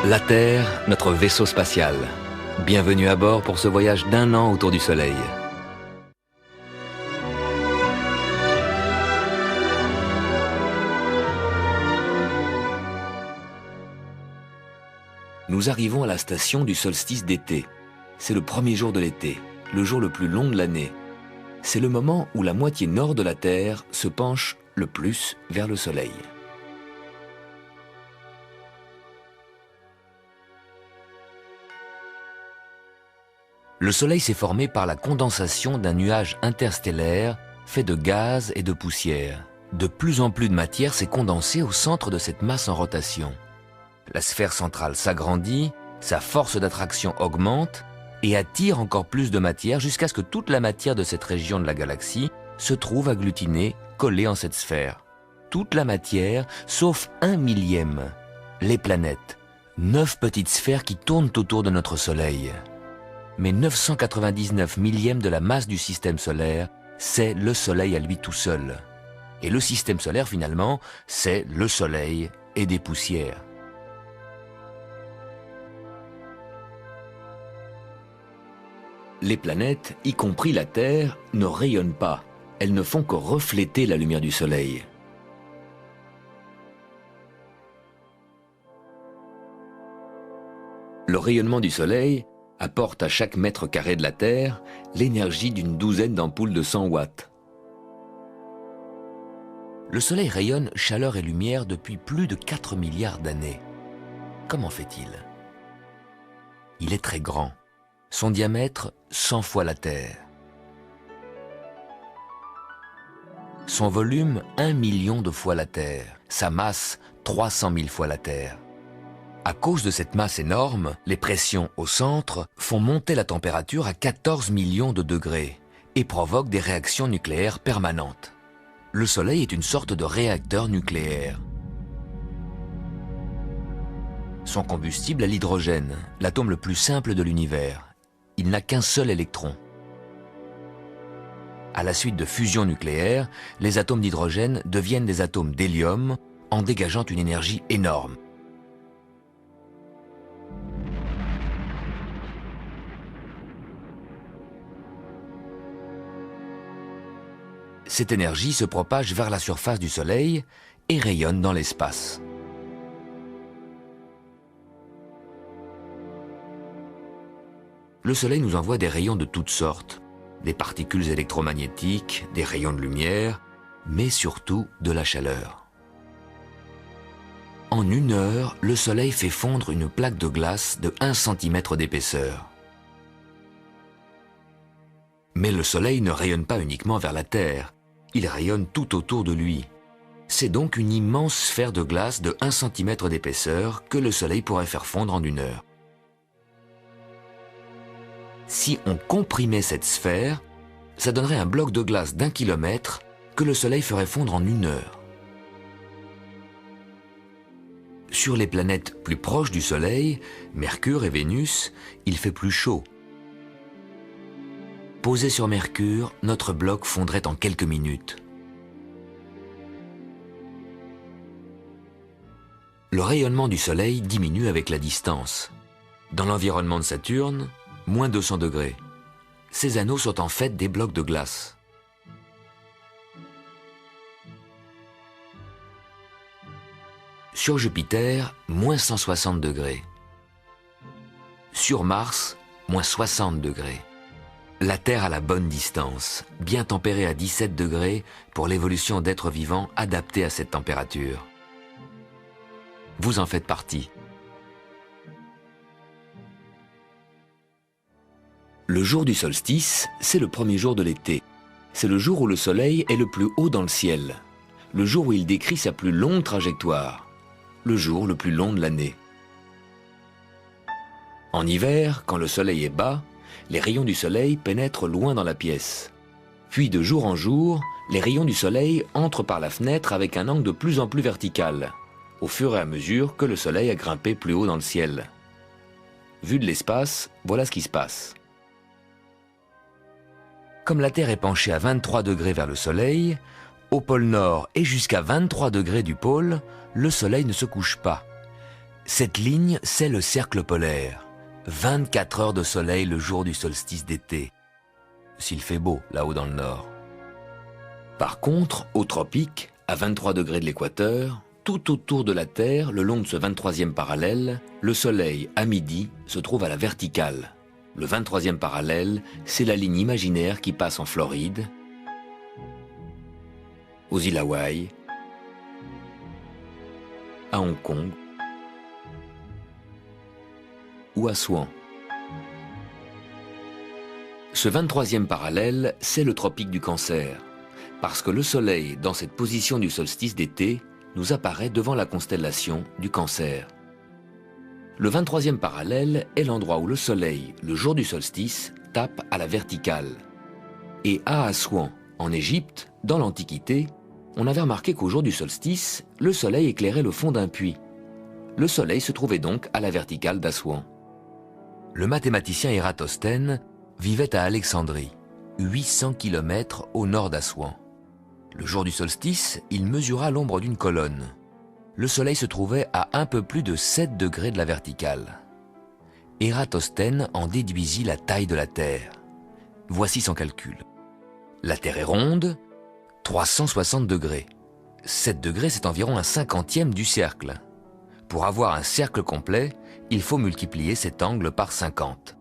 La Terre, notre vaisseau spatial. Bienvenue à bord pour ce voyage d'1 an autour du Soleil. Nous arrivons à la station du solstice d'été. C'est le premier jour de l'été, le jour le plus long de l'année. C'est le moment où la moitié nord de la Terre se penche le plus vers le Soleil. Le Soleil s'est formé par la condensation d'un nuage interstellaire fait de gaz et de poussière. De plus en plus de matière s'est condensée au centre de cette masse en rotation. La sphère centrale s'agrandit, sa force d'attraction augmente et attire encore plus de matière jusqu'à ce que toute la matière de cette région de la galaxie se trouve agglutinée, collée en cette sphère. Toute la matière, sauf 1/1000, les planètes, 9 petites sphères qui tournent autour de notre Soleil. Mais 999 millièmes de la masse du système solaire, c'est le Soleil à lui tout seul. Et le système solaire, finalement, c'est le Soleil et des poussières. Les planètes, y compris la Terre, ne rayonnent pas. Elles ne font que refléter la lumière du Soleil. Le rayonnement du Soleil apporte à chaque mètre carré de la Terre l'énergie d'une douzaine d'ampoules de 100 watts. Le Soleil rayonne chaleur et lumière depuis plus de 4 milliards d'années. Comment fait-il? Il est très grand. Son diamètre, 100 fois la Terre. Son volume, 1 million de fois la Terre. Sa masse, 300 000 fois la Terre. À cause de cette masse énorme, les pressions au centre font monter la température à 14 millions de degrés et provoquent des réactions nucléaires permanentes. Le Soleil est une sorte de réacteur nucléaire. Son combustible est l'hydrogène, l'atome le plus simple de l'univers. Il n'a qu'un seul électron. À la suite de fusion nucléaire, les atomes d'hydrogène deviennent des atomes d'hélium en dégageant une énergie énorme. Cette énergie se propage vers la surface du Soleil et rayonne dans l'espace. Le Soleil nous envoie des rayons de toutes sortes, des particules électromagnétiques, des rayons de lumière, mais surtout de la chaleur. En 1 heure, le Soleil fait fondre une plaque de glace de 1 cm d'épaisseur. Mais le Soleil ne rayonne pas uniquement vers la Terre, il rayonne tout autour de lui. C'est donc une immense sphère de glace de 1 cm d'épaisseur que le Soleil pourrait faire fondre en 1 heure. Si on comprimait cette sphère, ça donnerait un bloc de glace d'1 kilomètre que le Soleil ferait fondre en 1 heure. Sur les planètes plus proches du Soleil, Mercure et Vénus, il fait plus chaud. Posé sur Mercure, notre bloc fondrait en quelques minutes. Le rayonnement du Soleil diminue avec la distance. Dans l'environnement de Saturne, moins 200 degrés. Ces anneaux sont en fait des blocs de glace. Sur Jupiter, moins 160 degrés. Sur Mars, moins 60 degrés. La Terre a la bonne distance, bien tempérée à 17 degrés pour l'évolution d'êtres vivants adaptés à cette température. Vous en faites partie. Le jour du solstice, c'est le premier jour de l'été. C'est le jour où le Soleil est le plus haut dans le ciel. Le jour où il décrit sa plus longue trajectoire. Le jour le plus long de l'année. En hiver, quand le Soleil est bas, les rayons du Soleil pénètrent loin dans la pièce. Puis de jour en jour, les rayons du Soleil entrent par la fenêtre avec un angle de plus en plus vertical, au fur et à mesure que le Soleil a grimpé plus haut dans le ciel. Vu de l'espace, voilà ce qui se passe. Comme la Terre est penchée à 23 degrés vers le Soleil, au pôle Nord et jusqu'à 23 degrés du pôle, le Soleil ne se couche pas. Cette ligne, c'est le cercle polaire. 24 heures de soleil le jour du solstice d'été. S'il fait beau, là-haut dans le nord. Par contre, au tropique, à 23 degrés de l'équateur, tout autour de la Terre, le long de ce 23e parallèle, le soleil, à midi, se trouve à la verticale. Le 23e parallèle, c'est la ligne imaginaire qui passe en Floride, aux îles Hawaï, à Hong Kong ou à Swan. Ce 23e parallèle, c'est le tropique du Cancer, parce que le Soleil, dans cette position du solstice d'été, nous apparaît devant la constellation du Cancer. Le 23e parallèle est l'endroit où le Soleil, le jour du solstice, tape à la verticale. Et à Assouan, en Égypte, dans l'Antiquité, on avait remarqué qu'au jour du solstice, le Soleil éclairait le fond d'un puits. Le Soleil se trouvait donc à la verticale d'Assouan. Le mathématicien Ératosthène vivait à Alexandrie, 800 km au nord d'Assouan. Le jour du solstice, il mesura l'ombre d'une colonne. Le Soleil se trouvait à un peu plus de 7 degrés de la verticale. Ératosthène en déduisit la taille de la Terre. Voici son calcul. La Terre est ronde, 360 degrés. 7 degrés, c'est environ un 50e du cercle. Pour avoir un cercle complet, il faut multiplier cet angle par 50.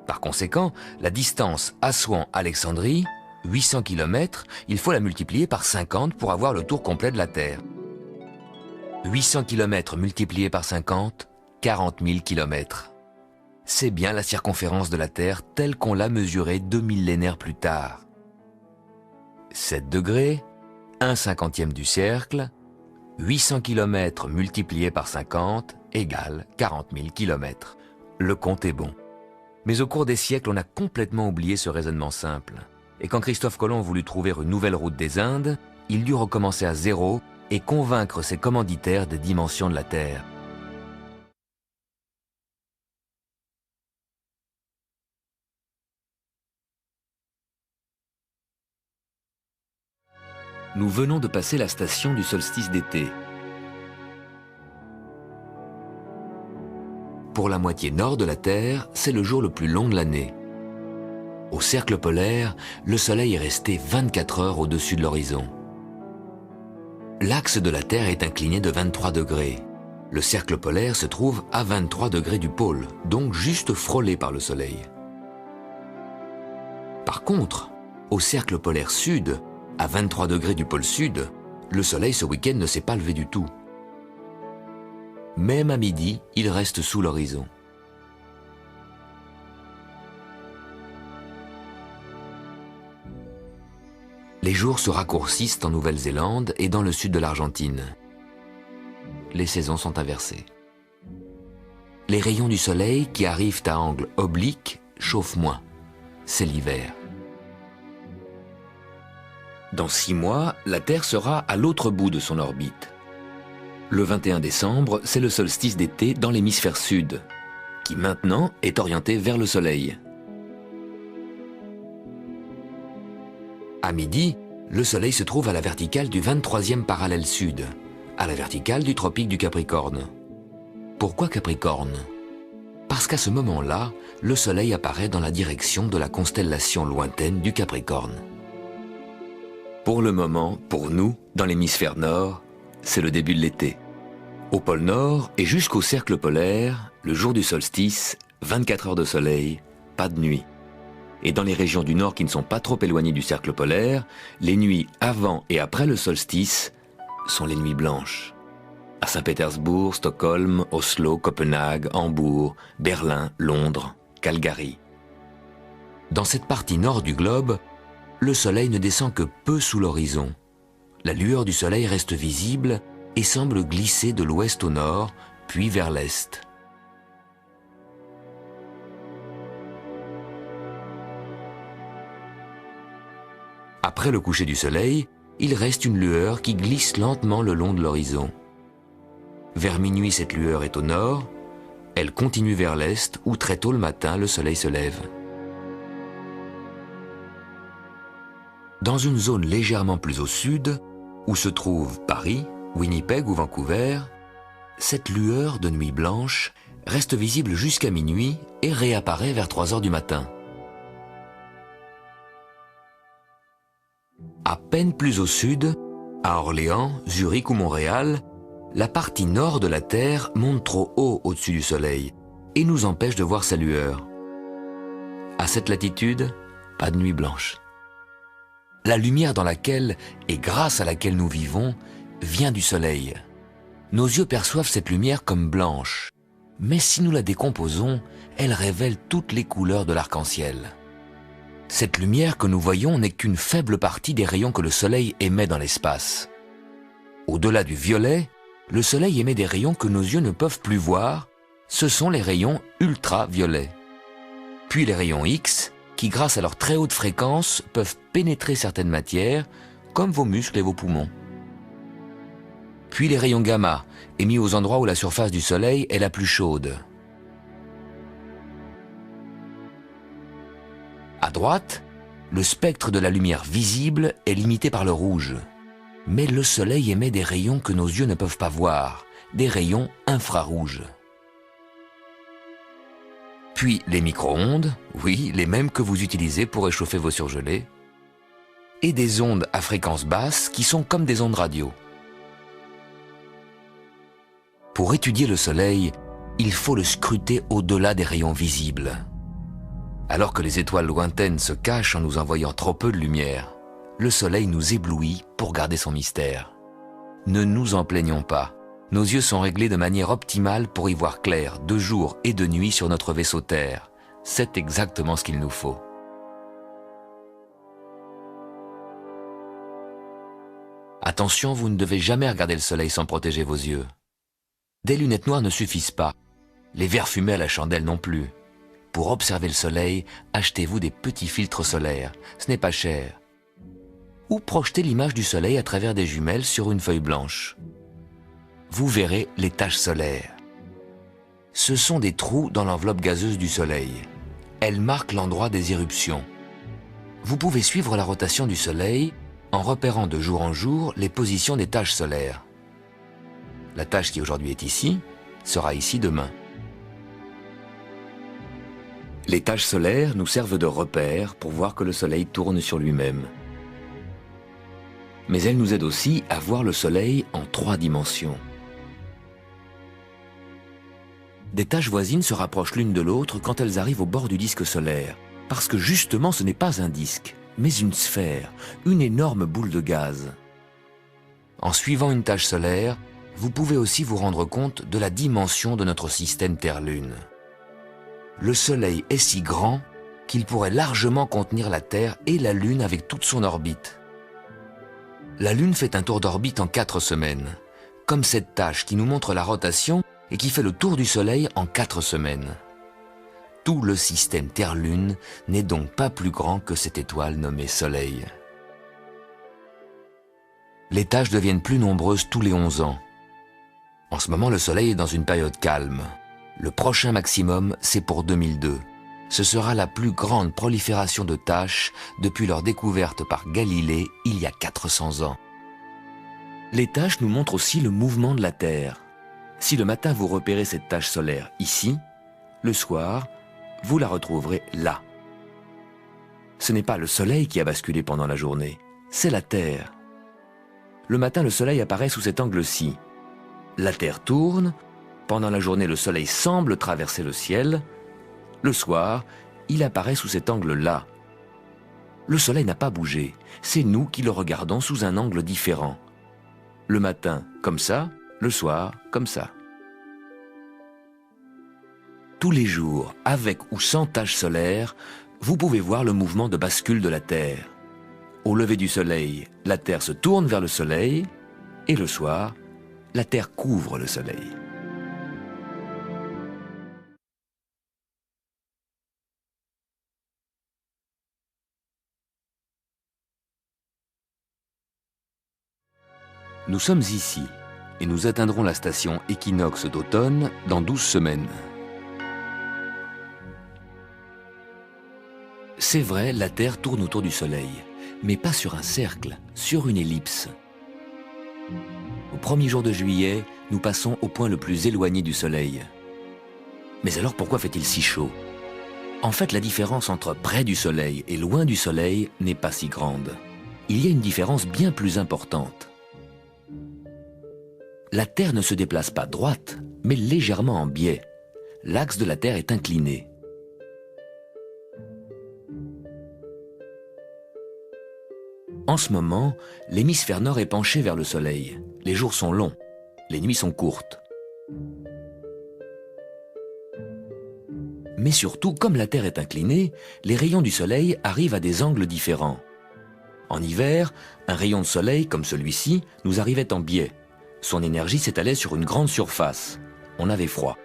Par conséquent, la distance Assouan-Alexandrie, 800 km, il faut la multiplier par 50 pour avoir le tour complet de la Terre. 800 km multiplié par 50, 40 000 km. C'est bien la circonférence de la Terre telle qu'on l'a mesurée 2 millénaires plus tard. 7 degrés, 1/50e du cercle, 800 km multiplié par 50 égale 40 000 km. Le compte est bon. Mais au cours des siècles, on a complètement oublié ce raisonnement simple. Et quand Christophe Colomb voulut trouver une nouvelle route des Indes, il dut recommencer à zéro et convaincre ses commanditaires des dimensions de la Terre. Nous venons de passer la station du solstice d'été. Pour la moitié nord de la Terre, c'est le jour le plus long de l'année. Au cercle polaire, le Soleil est resté 24 heures au-dessus de l'horizon. L'axe de la Terre est incliné de 23 degrés. Le cercle polaire se trouve à 23 degrés du pôle, donc juste frôlé par le Soleil. Par contre, au cercle polaire sud, à 23 degrés du pôle sud, le Soleil ce week-end ne s'est pas levé du tout. Même à midi, il reste sous l'horizon. Les jours se raccourcissent en Nouvelle-Zélande et dans le sud de l'Argentine. Les saisons sont inversées. Les rayons du soleil qui arrivent à angle oblique chauffent moins. C'est l'hiver. Dans 6 mois, la Terre sera à l'autre bout de son orbite. Le 21 décembre, c'est le solstice d'été dans l'hémisphère sud, qui maintenant est orienté vers le soleil. À midi, le Soleil se trouve à la verticale du 23e parallèle sud, à la verticale du tropique du Capricorne. Pourquoi Capricorne? Parce qu'à ce moment-là, le Soleil apparaît dans la direction de la constellation lointaine du Capricorne. Pour le moment, pour nous, dans l'hémisphère nord, c'est le début de l'été. Au pôle Nord et jusqu'au cercle polaire, le jour du solstice, 24 heures de soleil, pas de nuit. Et dans les régions du nord qui ne sont pas trop éloignées du cercle polaire, les nuits avant et après le solstice sont les nuits blanches. À Saint-Pétersbourg, Stockholm, Oslo, Copenhague, Hambourg, Berlin, Londres, Calgary. Dans cette partie nord du globe, le soleil ne descend que peu sous l'horizon. La lueur du soleil reste visible et semble glisser de l'ouest au nord, puis vers l'est. Après le coucher du soleil, il reste une lueur qui glisse lentement le long de l'horizon. Vers minuit, cette lueur est au nord, elle continue vers l'est où très tôt le matin, le soleil se lève. Dans une zone légèrement plus au sud, où se trouvent Paris, Winnipeg ou Vancouver, Cette lueur de nuit blanche reste visible jusqu'à minuit et réapparaît vers 3 heures du matin. À peine plus au sud, à Orléans, Zurich ou Montréal, la partie nord de la Terre monte trop haut au-dessus du Soleil et nous empêche de voir sa lueur. À cette latitude, pas de nuit blanche. La lumière dans laquelle et grâce à laquelle nous vivons vient du Soleil. Nos yeux perçoivent cette lumière comme blanche, mais si nous la décomposons, elle révèle toutes les couleurs de l'arc-en-ciel. Cette lumière que nous voyons n'est qu'une faible partie des rayons que le Soleil émet dans l'espace. Au-delà du violet, le Soleil émet des rayons que nos yeux ne peuvent plus voir, ce sont les rayons ultraviolets. Puis les rayons X, qui grâce à leur très haute fréquence peuvent pénétrer certaines matières, comme vos muscles et vos poumons. Puis les rayons gamma, émis aux endroits où la surface du Soleil est la plus chaude. À droite, le spectre de la lumière visible est limité par le rouge. Mais le Soleil émet des rayons que nos yeux ne peuvent pas voir, des rayons infrarouges. Puis les micro-ondes, oui, les mêmes que vous utilisez pour réchauffer vos surgelés, et des ondes à fréquence basse qui sont comme des ondes radio. Pour étudier le Soleil, il faut le scruter au-delà des rayons visibles. Alors que les étoiles lointaines se cachent en nous envoyant trop peu de lumière, le Soleil nous éblouit pour garder son mystère. Ne nous en plaignons pas. Nos yeux sont réglés de manière optimale pour y voir clair de jour et de nuit sur notre vaisseau Terre. C'est exactement ce qu'il nous faut. Attention, vous ne devez jamais regarder le Soleil sans protéger vos yeux. Des lunettes noires ne suffisent pas. Les verres fumés à la chandelle non plus. Pour observer le Soleil, achetez-vous des petits filtres solaires. Ce n'est pas cher. Ou projetez l'image du Soleil à travers des jumelles sur une feuille blanche. Vous verrez les taches solaires. Ce sont des trous dans l'enveloppe gazeuse du Soleil. Elles marquent l'endroit des éruptions. Vous pouvez suivre la rotation du Soleil en repérant de jour en jour les positions des taches solaires. La tache qui aujourd'hui est ici, sera ici demain. Les taches solaires nous servent de repères pour voir que le Soleil tourne sur lui-même. Mais elles nous aident aussi à voir le Soleil en 3 dimensions. Des taches voisines se rapprochent l'une de l'autre quand elles arrivent au bord du disque solaire, parce que justement ce n'est pas un disque, mais une sphère, une énorme boule de gaz. En suivant une tache solaire, vous pouvez aussi vous rendre compte de la dimension de notre système Terre-Lune. Le Soleil est si grand qu'il pourrait largement contenir la Terre et la Lune avec toute son orbite. La Lune fait un tour d'orbite en 4 semaines, comme cette tache qui nous montre la rotation et qui fait le tour du Soleil en 4 semaines. Tout le système Terre-Lune n'est donc pas plus grand que cette étoile nommée Soleil. Les taches deviennent plus nombreuses tous les 11 ans. En ce moment, le Soleil est dans une période calme. Le prochain maximum, c'est pour 2002. Ce sera la plus grande prolifération de taches depuis leur découverte par Galilée il y a 400 ans. Les taches nous montrent aussi le mouvement de la Terre. Si le matin vous repérez cette tache solaire ici, le soir, vous la retrouverez là. Ce n'est pas le Soleil qui a basculé pendant la journée, c'est la Terre. Le matin, le Soleil apparaît sous cet angle-ci. La Terre tourne, pendant la journée, le Soleil semble traverser le ciel. Le soir, il apparaît sous cet angle-là. Le Soleil n'a pas bougé, c'est nous qui le regardons sous un angle différent. Le matin, comme ça, le soir, comme ça. Tous les jours, avec ou sans tache solaire, vous pouvez voir le mouvement de bascule de la Terre. Au lever du Soleil, la Terre se tourne vers le Soleil, et le soir, la Terre couvre le Soleil. Nous sommes ici, et nous atteindrons la station équinoxe d'automne dans 12 semaines. C'est vrai, la Terre tourne autour du Soleil, mais pas sur un cercle, sur une ellipse. Au premier jour de juillet, nous passons au point le plus éloigné du Soleil. Mais alors pourquoi fait-il si chaud? En fait, la différence entre près du Soleil et loin du Soleil n'est pas si grande. Il y a une différence bien plus importante. La Terre ne se déplace pas droite, mais légèrement en biais. L'axe de la Terre est incliné. En ce moment, l'hémisphère nord est penché vers le Soleil. Les jours sont longs, les nuits sont courtes. Mais surtout, comme la Terre est inclinée, les rayons du Soleil arrivent à des angles différents. En hiver, un rayon de soleil comme celui-ci nous arrivait en biais. Son énergie s'étalait sur une grande surface. On avait froid.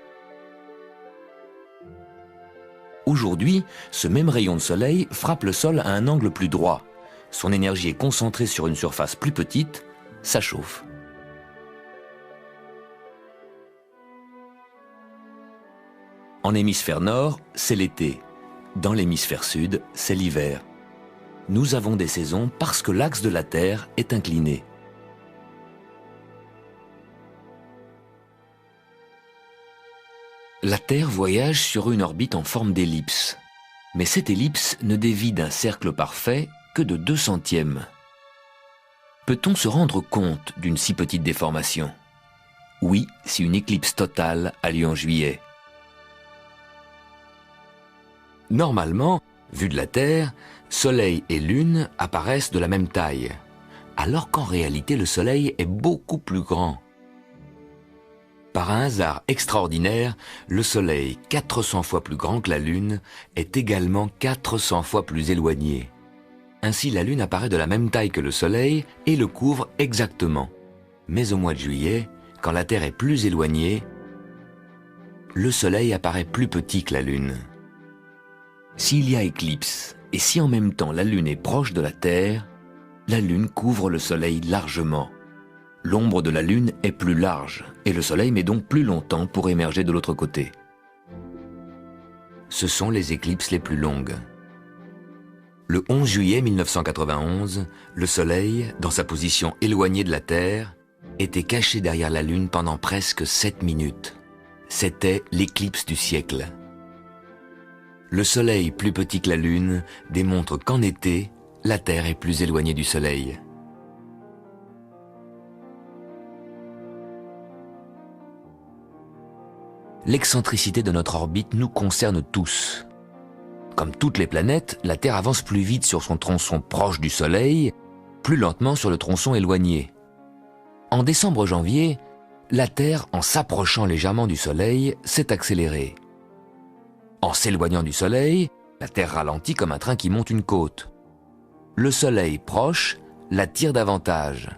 Aujourd'hui, ce même rayon de soleil frappe le sol à un angle plus droit. Son énergie est concentrée sur une surface plus petite, ça chauffe. En hémisphère nord, c'est l'été. Dans l'hémisphère sud, c'est l'hiver. Nous avons des saisons parce que l'axe de la Terre est incliné. La Terre voyage sur une orbite en forme d'ellipse. Mais cette ellipse ne dévie d'un cercle parfait que de 2/100. Peut-on se rendre compte d'une si petite déformation? Oui, si une éclipse totale a lieu en juillet. Normalement, vu de la Terre, Soleil et Lune apparaissent de la même taille, alors qu'en réalité le Soleil est beaucoup plus grand. Par un hasard extraordinaire, le Soleil, 400 fois plus grand que la Lune, est également 400 fois plus éloigné. Ainsi, la Lune apparaît de la même taille que le Soleil et le couvre exactement. Mais au mois de juillet, quand la Terre est plus éloignée, le Soleil apparaît plus petit que la Lune. S'il y a éclipse, et si en même temps la Lune est proche de la Terre, la Lune couvre le Soleil largement. L'ombre de la Lune est plus large, et le Soleil met donc plus longtemps pour émerger de l'autre côté. Ce sont les éclipses les plus longues. Le 11 juillet 1991, le Soleil, dans sa position éloignée de la Terre, était caché derrière la Lune pendant presque 7 minutes. C'était l'éclipse du siècle. Le Soleil plus petit que la Lune démontre qu'en été, la Terre est plus éloignée du Soleil. L'excentricité de notre orbite nous concerne tous. Comme toutes les planètes, la Terre avance plus vite sur son tronçon proche du Soleil, plus lentement sur le tronçon éloigné. En décembre-janvier, la Terre, en s'approchant légèrement du Soleil, s'est accélérée. En s'éloignant du Soleil, la Terre ralentit comme un train qui monte une côte. Le Soleil proche la tire davantage.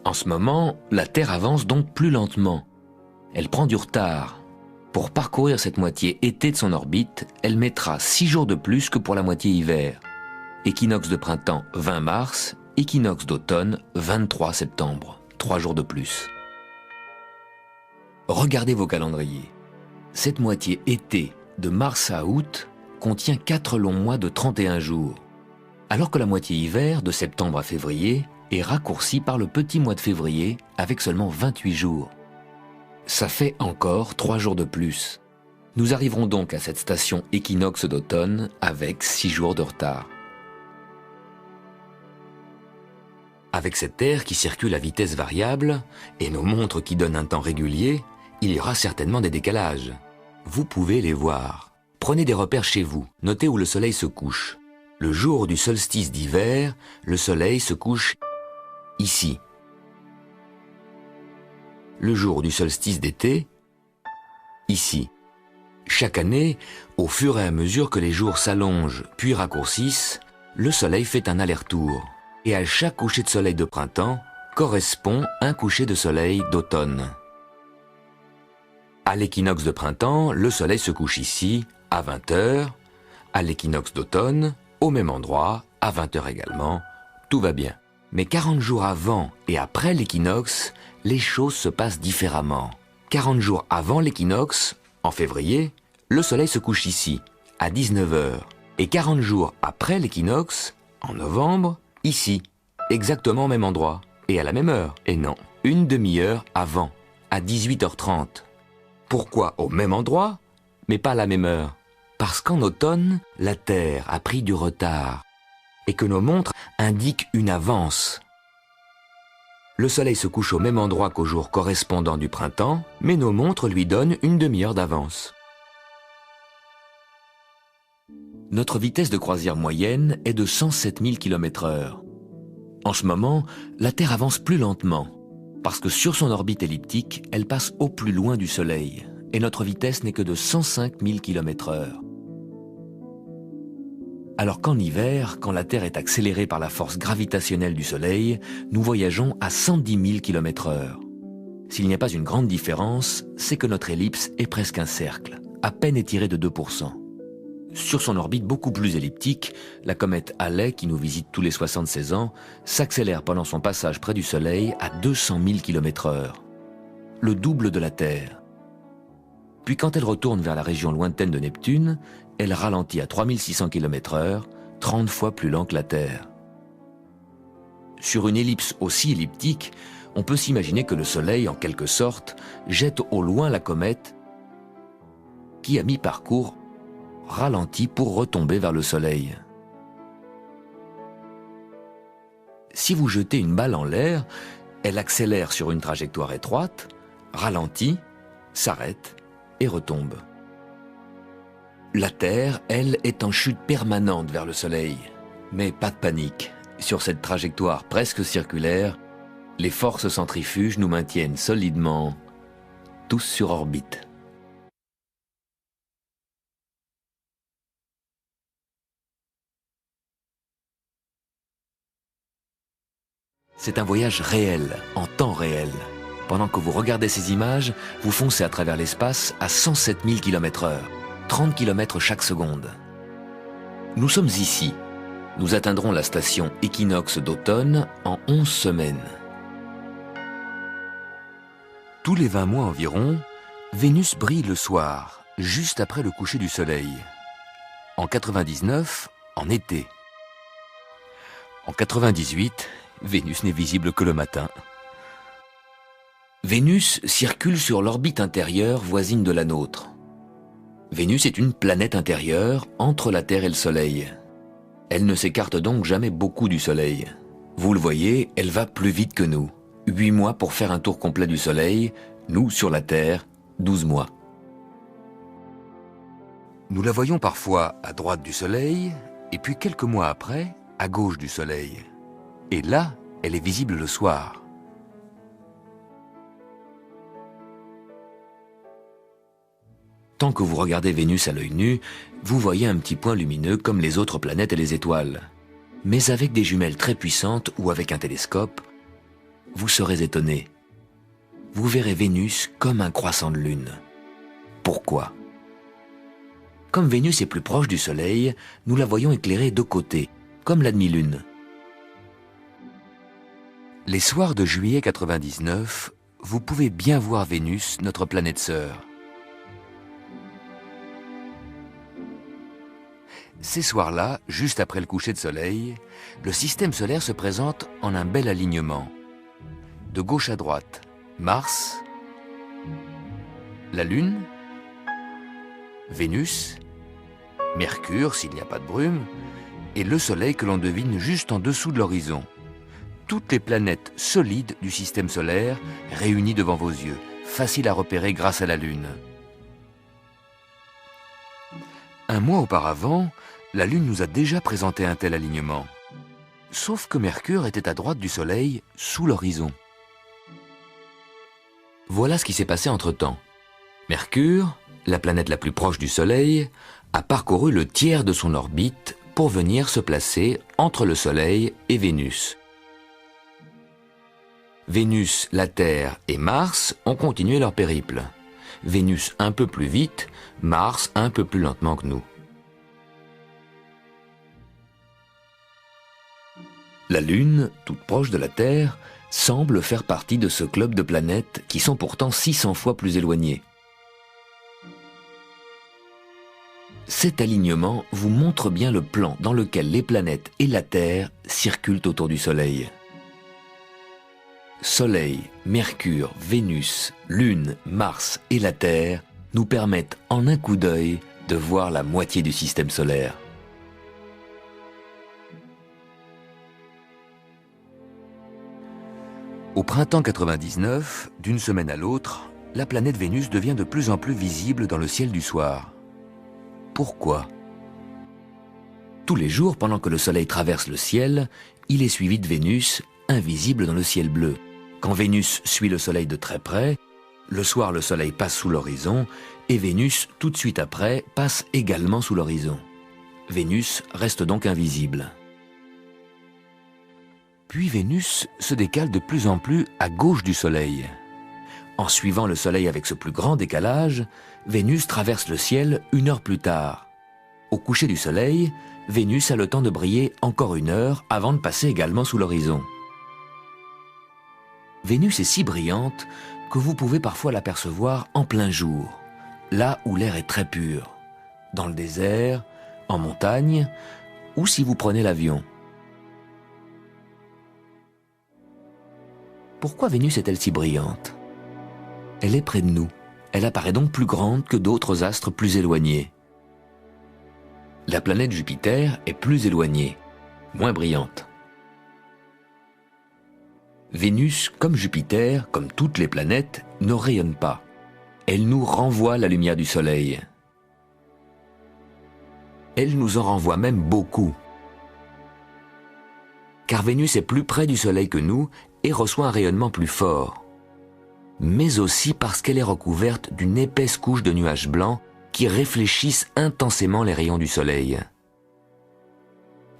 En ce moment, la Terre avance donc plus lentement. Elle prend du retard. Pour parcourir cette moitié été de son orbite, elle mettra 6 jours de plus que pour la moitié hiver. Équinoxe de printemps 20 mars, équinoxe d'automne 23 septembre, 3 jours de plus. Regardez vos calendriers. Cette moitié été, de mars à août, contient 4 longs mois de 31 jours, alors que la moitié hiver, de septembre à février, est raccourcie par le petit mois de février avec seulement 28 jours. Ça fait encore 3 jours de plus. Nous arriverons donc à cette station équinoxe d'automne avec 6 jours de retard. Avec cette Terre qui circule à vitesse variable et nos montres qui donnent un temps régulier, il y aura certainement des décalages. Vous pouvez les voir. Prenez des repères chez vous, notez où le Soleil se couche. Le jour du solstice d'hiver, le Soleil se couche ici. Le jour du solstice d'été, ici. Chaque année, au fur et à mesure que les jours s'allongent puis raccourcissent, le Soleil fait un aller-retour. Et à chaque coucher de soleil de printemps correspond un coucher de soleil d'automne. À l'équinoxe de printemps, le Soleil se couche ici, à 20h. À l'équinoxe d'automne, au même endroit, à 20h également. Tout va bien. Mais 40 jours avant et après l'équinoxe, les choses se passent différemment. 40 jours avant l'équinoxe, en février, le Soleil se couche ici, à 19h. Et 40 jours après l'équinoxe, en novembre, ici, exactement au même endroit, et à la même heure. Et non, une demi-heure avant, à 18h30. Pourquoi au même endroit, mais pas à la même heure? Parce qu'en automne, la Terre a pris du retard et que nos montres indiquent une avance. Le soleil se couche au même endroit qu'au jour correspondant du printemps, mais nos montres lui donnent une demi-heure d'avance. Notre vitesse de croisière moyenne est de 107 000 km/h. En ce moment, la Terre avance plus lentement, parce que sur son orbite elliptique, elle passe au plus loin du Soleil, et notre vitesse n'est que de 105 000 km/h. Alors qu'en hiver, quand la Terre est accélérée par la force gravitationnelle du Soleil, nous voyageons à 110 000 km/h. S'il n'y a pas une grande différence, c'est que notre ellipse est presque un cercle, à peine étiré de 2%. Sur son orbite beaucoup plus elliptique, la comète Halley, qui nous visite tous les 76 ans, s'accélère pendant son passage près du Soleil à 200 000 km/h, le double de la Terre. Puis quand elle retourne vers la région lointaine de Neptune, elle ralentit à 3600 km/h, 30 fois plus lent que la Terre. Sur une ellipse aussi elliptique, on peut s'imaginer que le Soleil, en quelque sorte, jette au loin la comète qui, à mi-parcours, ralentit pour retomber vers le Soleil. Si vous jetez une balle en l'air, elle accélère sur une trajectoire étroite, ralentit, s'arrête et retombe. La Terre, elle, est en chute permanente vers le Soleil. Mais pas de panique. Sur cette trajectoire presque circulaire, les forces centrifuges nous maintiennent solidement, tous sur orbite. C'est un voyage réel, en temps réel. Pendant que vous regardez ces images, vous foncez à travers l'espace à 107 000 km/h, 30 km chaque seconde. Nous sommes ici. Nous atteindrons la station équinoxe d'automne en 11 semaines. Tous les 20 mois environ, Vénus brille le soir, juste après le coucher du soleil. En 99, en été. En 98, Vénus n'est visible que le matin. Vénus circule sur l'orbite intérieure voisine de la nôtre. Vénus est une planète intérieure entre la Terre et le Soleil. Elle ne s'écarte donc jamais beaucoup du Soleil. Vous le voyez, elle va plus vite que nous. 8 mois pour faire un tour complet du Soleil, nous, sur la Terre, 12 mois. Nous la voyons parfois à droite du Soleil, et puis quelques mois après, à gauche du Soleil. Et là, elle est visible le soir. Tant que vous regardez Vénus à l'œil nu, vous voyez un petit point lumineux comme les autres planètes et les étoiles. Mais avec des jumelles très puissantes ou avec un télescope, vous serez étonné. Vous verrez Vénus comme un croissant de lune. Pourquoi? Comme Vénus est plus proche du Soleil, nous la voyons éclairée de côté, comme la demi-lune. Les soirs de juillet 99, vous pouvez bien voir Vénus, notre planète sœur. Ces soirs-là, juste après le coucher de soleil, le système solaire se présente en un bel alignement. De gauche à droite, Mars, la Lune, Vénus, Mercure s'il n'y a pas de brume, et le Soleil que l'on devine juste en dessous de l'horizon. Toutes les planètes solides du système solaire réunies devant vos yeux, faciles à repérer grâce à la Lune. Un mois auparavant, la Lune nous a déjà présenté un tel alignement. Sauf que Mercure était à droite du Soleil, sous l'horizon. Voilà ce qui s'est passé entre-temps. Mercure, la planète la plus proche du Soleil, a parcouru le tiers de son orbite pour venir se placer entre le Soleil et Vénus. Vénus, la Terre et Mars ont continué leur périple. Vénus un peu plus vite, Mars un peu plus lentement que nous. La Lune, toute proche de la Terre, semble faire partie de ce club de planètes qui sont pourtant 600 fois plus éloignées. Cet alignement vous montre bien le plan dans lequel les planètes et la Terre circulent autour du Soleil. Soleil, Mercure, Vénus, Lune, Mars et la Terre nous permettent en un coup d'œil de voir la moitié du système solaire. Au printemps 99, d'une semaine à l'autre, la planète Vénus devient de plus en plus visible dans le ciel du soir. Pourquoi ? Tous les jours, pendant que le Soleil traverse le ciel, il est suivi de Vénus, invisible dans le ciel bleu. Quand Vénus suit le Soleil de très près, le soir le Soleil passe sous l'horizon et Vénus, tout de suite après, passe également sous l'horizon. Vénus reste donc invisible. Puis Vénus se décale de plus en plus à gauche du Soleil. En suivant le Soleil avec ce plus grand décalage, Vénus traverse le ciel 1 heure plus tard. Au coucher du Soleil, Vénus a le temps de briller encore 1 heure avant de passer également sous l'horizon. Vénus est si brillante que vous pouvez parfois l'apercevoir en plein jour, là où l'air est très pur, dans le désert, en montagne ou si vous prenez l'avion. Pourquoi Vénus est-elle si brillante ? Elle est près de nous. Elle apparaît donc plus grande que d'autres astres plus éloignés. La planète Jupiter est plus éloignée, moins brillante. Vénus, comme Jupiter, comme toutes les planètes, ne rayonne pas. Elle nous renvoie la lumière du Soleil. Elle nous en renvoie même beaucoup. Car Vénus est plus près du Soleil que nous et reçoit un rayonnement plus fort. Mais aussi parce qu'elle est recouverte d'une épaisse couche de nuages blancs qui réfléchissent intensément les rayons du Soleil.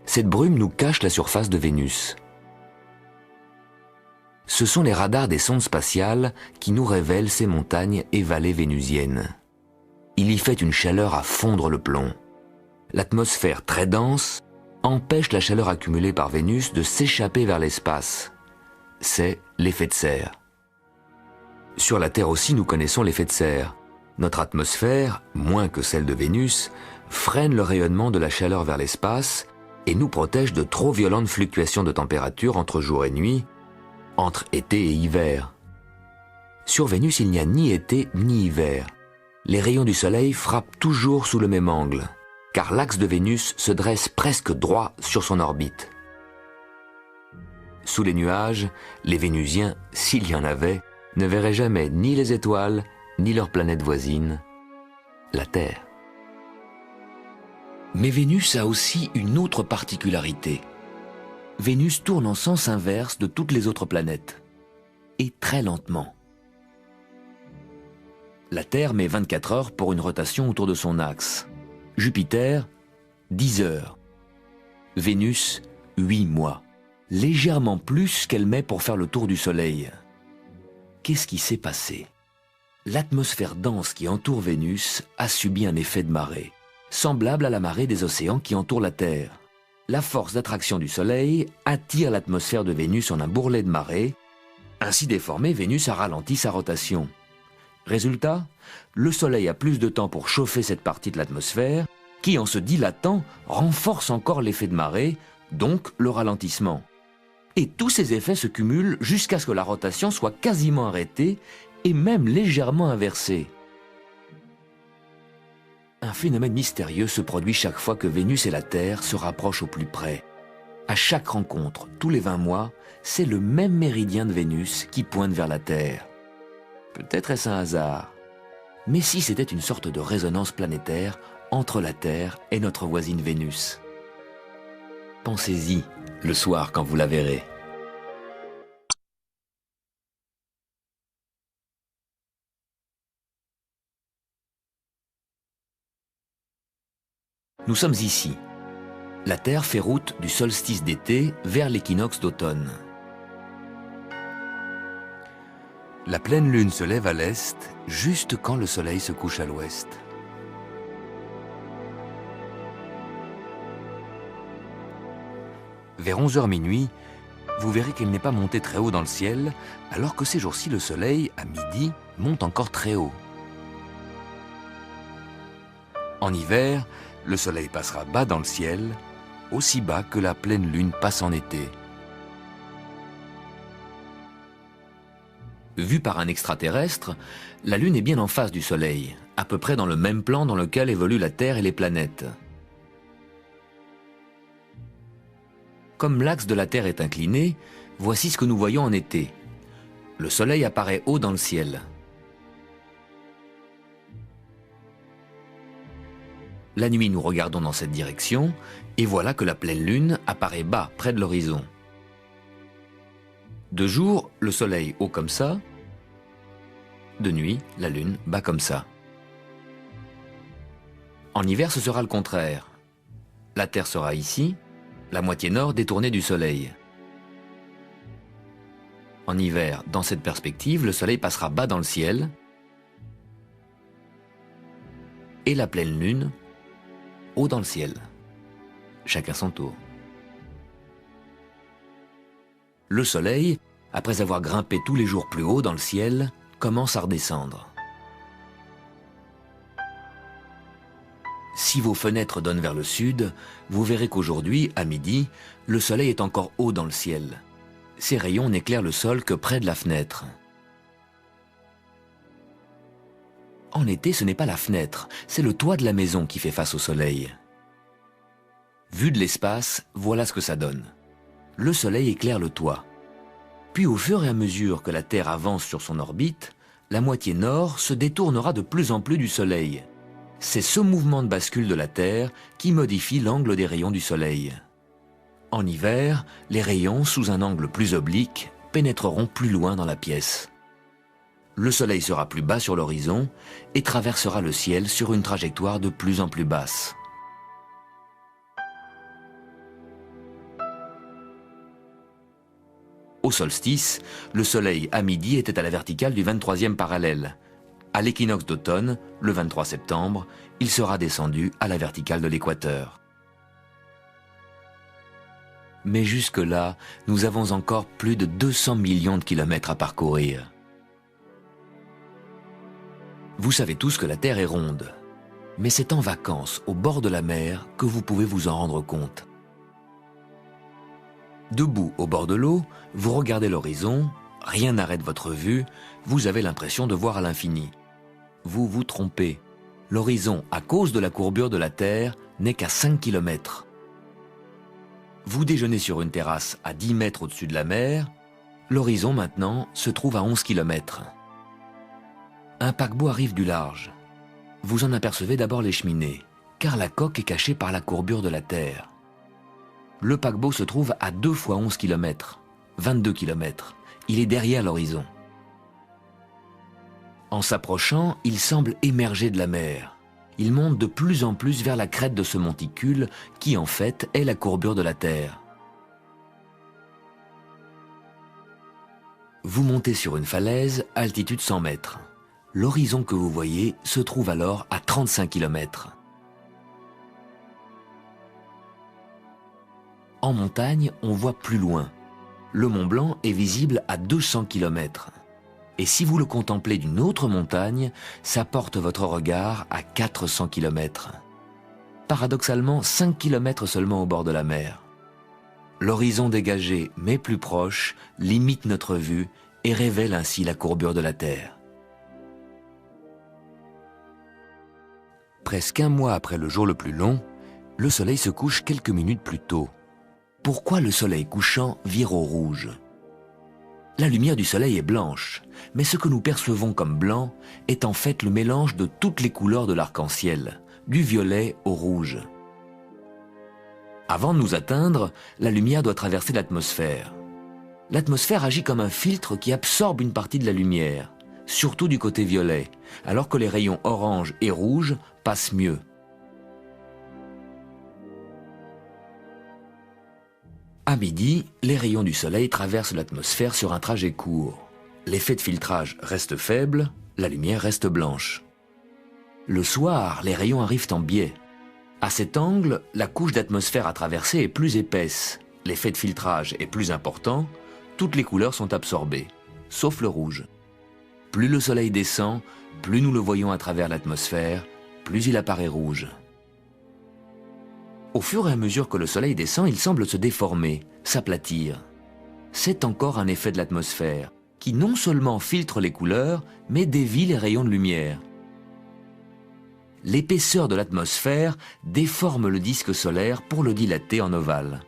Cette brume nous cache la surface de Vénus. Ce sont les radars des sondes spatiales qui nous révèlent ces montagnes et vallées vénusiennes. Il y fait une chaleur à fondre le plomb. L'atmosphère très dense empêche la chaleur accumulée par Vénus de s'échapper vers l'espace. C'est l'effet de serre. Sur la Terre aussi, nous connaissons l'effet de serre. Notre atmosphère, moins que celle de Vénus, freine le rayonnement de la chaleur vers l'espace et nous protège de trop violentes fluctuations de température entre jour et nuit, entre été et hiver. Sur Vénus, il n'y a ni été ni hiver. Les rayons du Soleil frappent toujours sous le même angle, car l'axe de Vénus se dresse presque droit sur son orbite. Sous les nuages, les Vénusiens, s'il y en avait, ne verraient jamais ni les étoiles, ni leur planète voisine, la Terre. Mais Vénus a aussi une autre particularité. Vénus tourne en sens inverse de toutes les autres planètes, et très lentement. La Terre met 24 heures pour une rotation autour de son axe. Jupiter, 10 heures. Vénus, 8 mois. Légèrement plus qu'elle met pour faire le tour du Soleil. Qu'est-ce qui s'est passé ? L'atmosphère dense qui entoure Vénus a subi un effet de marée, semblable à la marée des océans qui entourent la Terre. La force d'attraction du Soleil attire l'atmosphère de Vénus en un bourrelet de marée. Ainsi déformée, Vénus a ralenti sa rotation. Résultat, le Soleil a plus de temps pour chauffer cette partie de l'atmosphère, qui, en se dilatant, renforce encore l'effet de marée, donc le ralentissement. Et tous ces effets se cumulent jusqu'à ce que la rotation soit quasiment arrêtée et même légèrement inversée. Un phénomène mystérieux se produit chaque fois que Vénus et la Terre se rapprochent au plus près. À chaque rencontre, tous les 20 mois, c'est le même méridien de Vénus qui pointe vers la Terre. Peut-être est-ce un hasard. Mais si c'était une sorte de résonance planétaire entre la Terre et notre voisine Vénus. Pensez-y le soir quand vous la verrez. Nous sommes ici. La Terre fait route du solstice d'été vers l'équinoxe d'automne. La pleine lune se lève à l'est, juste quand le soleil se couche à l'ouest. Vers 11h minuit, vous verrez qu'elle n'est pas montée très haut dans le ciel, alors que ces jours-ci, le soleil, à midi, monte encore très haut. En hiver, le soleil passera bas dans le ciel, aussi bas que la pleine lune passe en été. Vue par un extraterrestre, la Lune est bien en face du Soleil, à peu près dans le même plan dans lequel évoluent la Terre et les planètes. Comme l'axe de la Terre est incliné, voici ce que nous voyons en été. Le Soleil apparaît haut dans le ciel. La nuit, nous regardons dans cette direction, et voilà que la pleine Lune apparaît bas, près de l'horizon. De jour, le Soleil haut comme ça. De nuit, la Lune bas comme ça. En hiver, ce sera le contraire. La Terre sera ici, la moitié nord détournée du Soleil. En hiver, dans cette perspective, le Soleil passera bas dans le ciel et la pleine Lune haut dans le ciel. Chacun son tour. Le Soleil, après avoir grimpé tous les jours plus haut dans le ciel, commence à redescendre. Si vos fenêtres donnent vers le sud, vous verrez qu'aujourd'hui, à midi, le Soleil est encore haut dans le ciel. Ses rayons n'éclairent le sol que près de la fenêtre. En été, ce n'est pas la fenêtre, c'est le toit de la maison qui fait face au Soleil. Vu de l'espace, voilà ce que ça donne. Le Soleil éclaire le toit. Puis au fur et à mesure que la Terre avance sur son orbite, la moitié nord se détournera de plus en plus du Soleil. C'est ce mouvement de bascule de la Terre qui modifie l'angle des rayons du Soleil. En hiver, les rayons, sous un angle plus oblique, pénétreront plus loin dans la pièce. Le Soleil sera plus bas sur l'horizon et traversera le ciel sur une trajectoire de plus en plus basse. Au solstice, le Soleil à midi était à la verticale du 23e parallèle. À l'équinoxe d'automne, le 23 septembre, il sera descendu à la verticale de l'équateur. Mais jusque-là, nous avons encore plus de 200 millions de kilomètres à parcourir. Vous savez tous que la Terre est ronde, mais c'est en vacances, au bord de la mer, que vous pouvez vous en rendre compte. Debout au bord de l'eau, vous regardez l'horizon, rien n'arrête votre vue, vous avez l'impression de voir à l'infini. Vous vous trompez. L'horizon, à cause de la courbure de la Terre, n'est qu'à 5 km. Vous déjeunez sur une terrasse à 10 mètres au-dessus de la mer, l'horizon maintenant se trouve à 11 km. Un paquebot arrive du large. Vous en apercevez d'abord les cheminées, car la coque est cachée par la courbure de la Terre. Le paquebot se trouve à 2 fois 11 km, 22 km. Il est derrière l'horizon. En s'approchant, il semble émerger de la mer. Il monte de plus en plus vers la crête de ce monticule qui, en fait, est la courbure de la Terre. Vous montez sur une falaise, altitude 100 mètres. L'horizon que vous voyez se trouve alors à 35 km. En montagne, on voit plus loin. Le Mont Blanc est visible à 200 km. Et si vous le contemplez d'une autre montagne, ça porte votre regard à 400 km. Paradoxalement, 5 km seulement au bord de la mer. L'horizon dégagé, mais plus proche, limite notre vue et révèle ainsi la courbure de la Terre. Presque un mois après le jour le plus long, le soleil se couche quelques minutes plus tôt. Pourquoi le soleil couchant vire au rouge ? La lumière du soleil est blanche, mais ce que nous percevons comme blanc est en fait le mélange de toutes les couleurs de l'arc-en-ciel, du violet au rouge. Avant de nous atteindre, la lumière doit traverser l'atmosphère. L'atmosphère agit comme un filtre qui absorbe une partie de la lumière, surtout du côté violet, alors que les rayons orange et rouge passent mieux. À midi, les rayons du soleil traversent l'atmosphère sur un trajet court. L'effet de filtrage reste faible, la lumière reste blanche. Le soir, les rayons arrivent en biais. À cet angle, la couche d'atmosphère à traverser est plus épaisse, l'effet de filtrage est plus important, toutes les couleurs sont absorbées, sauf le rouge. Plus le soleil descend, plus nous le voyons à travers l'atmosphère, plus il apparaît rouge. Au fur et à mesure que le soleil descend, il semble se déformer, s'aplatir. C'est encore un effet de l'atmosphère. qui non seulement filtre les couleurs, mais dévie les rayons de lumière. L'épaisseur de l'atmosphère déforme le disque solaire pour le dilater en ovale.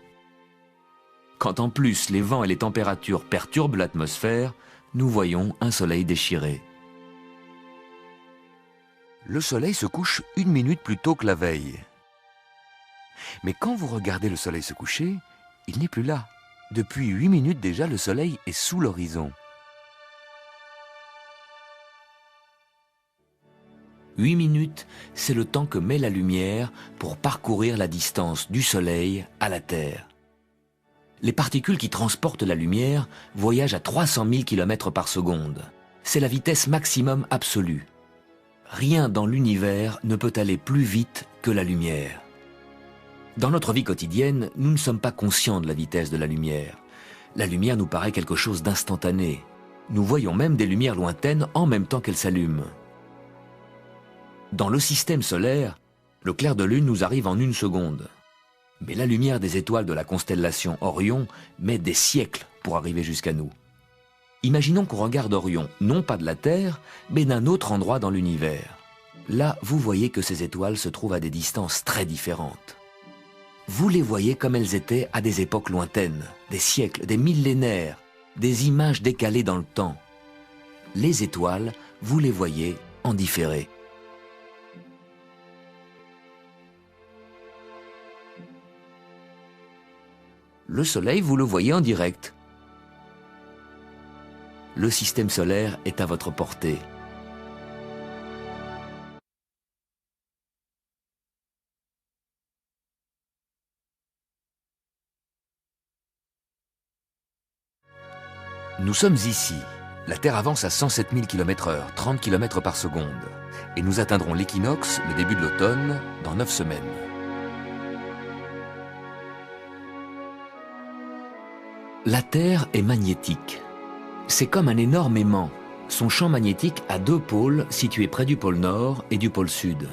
Quand en plus les vents et les températures perturbent l'atmosphère, nous voyons un soleil déchiré. Le soleil se couche 1 minute plus tôt que la veille. Mais quand vous regardez le soleil se coucher, il n'est plus là. Depuis 8 minutes déjà, le soleil est sous l'horizon. 8 minutes, c'est le temps que met la lumière pour parcourir la distance du soleil à la Terre. Les particules qui transportent la lumière voyagent à 300 000 km par seconde. C'est la vitesse maximum absolue. Rien dans l'univers ne peut aller plus vite que la lumière. Dans notre vie quotidienne, nous ne sommes pas conscients de la vitesse de la lumière. La lumière nous paraît quelque chose d'instantané. Nous voyons même des lumières lointaines en même temps qu'elles s'allument. Dans le système solaire, le clair de lune nous arrive en 1 seconde. Mais la lumière des étoiles de la constellation Orion met des siècles pour arriver jusqu'à nous. Imaginons qu'on regarde Orion, non pas de la Terre, mais d'un autre endroit dans l'univers. Là, vous voyez que ces étoiles se trouvent à des distances très différentes. Vous les voyez comme elles étaient à des époques lointaines, des siècles, des millénaires, des images décalées dans le temps. Les étoiles, vous les voyez en différé. Le Soleil, vous le voyez en direct. Le système solaire est à votre portée. Nous sommes ici. La Terre avance à 107 000 km/h, 30 km par seconde. Et nous atteindrons l'équinoxe, le début de l'automne, dans 9 semaines. La Terre est magnétique. C'est comme un énorme aimant. Son champ magnétique a 2 pôles situés près du pôle Nord et du pôle Sud.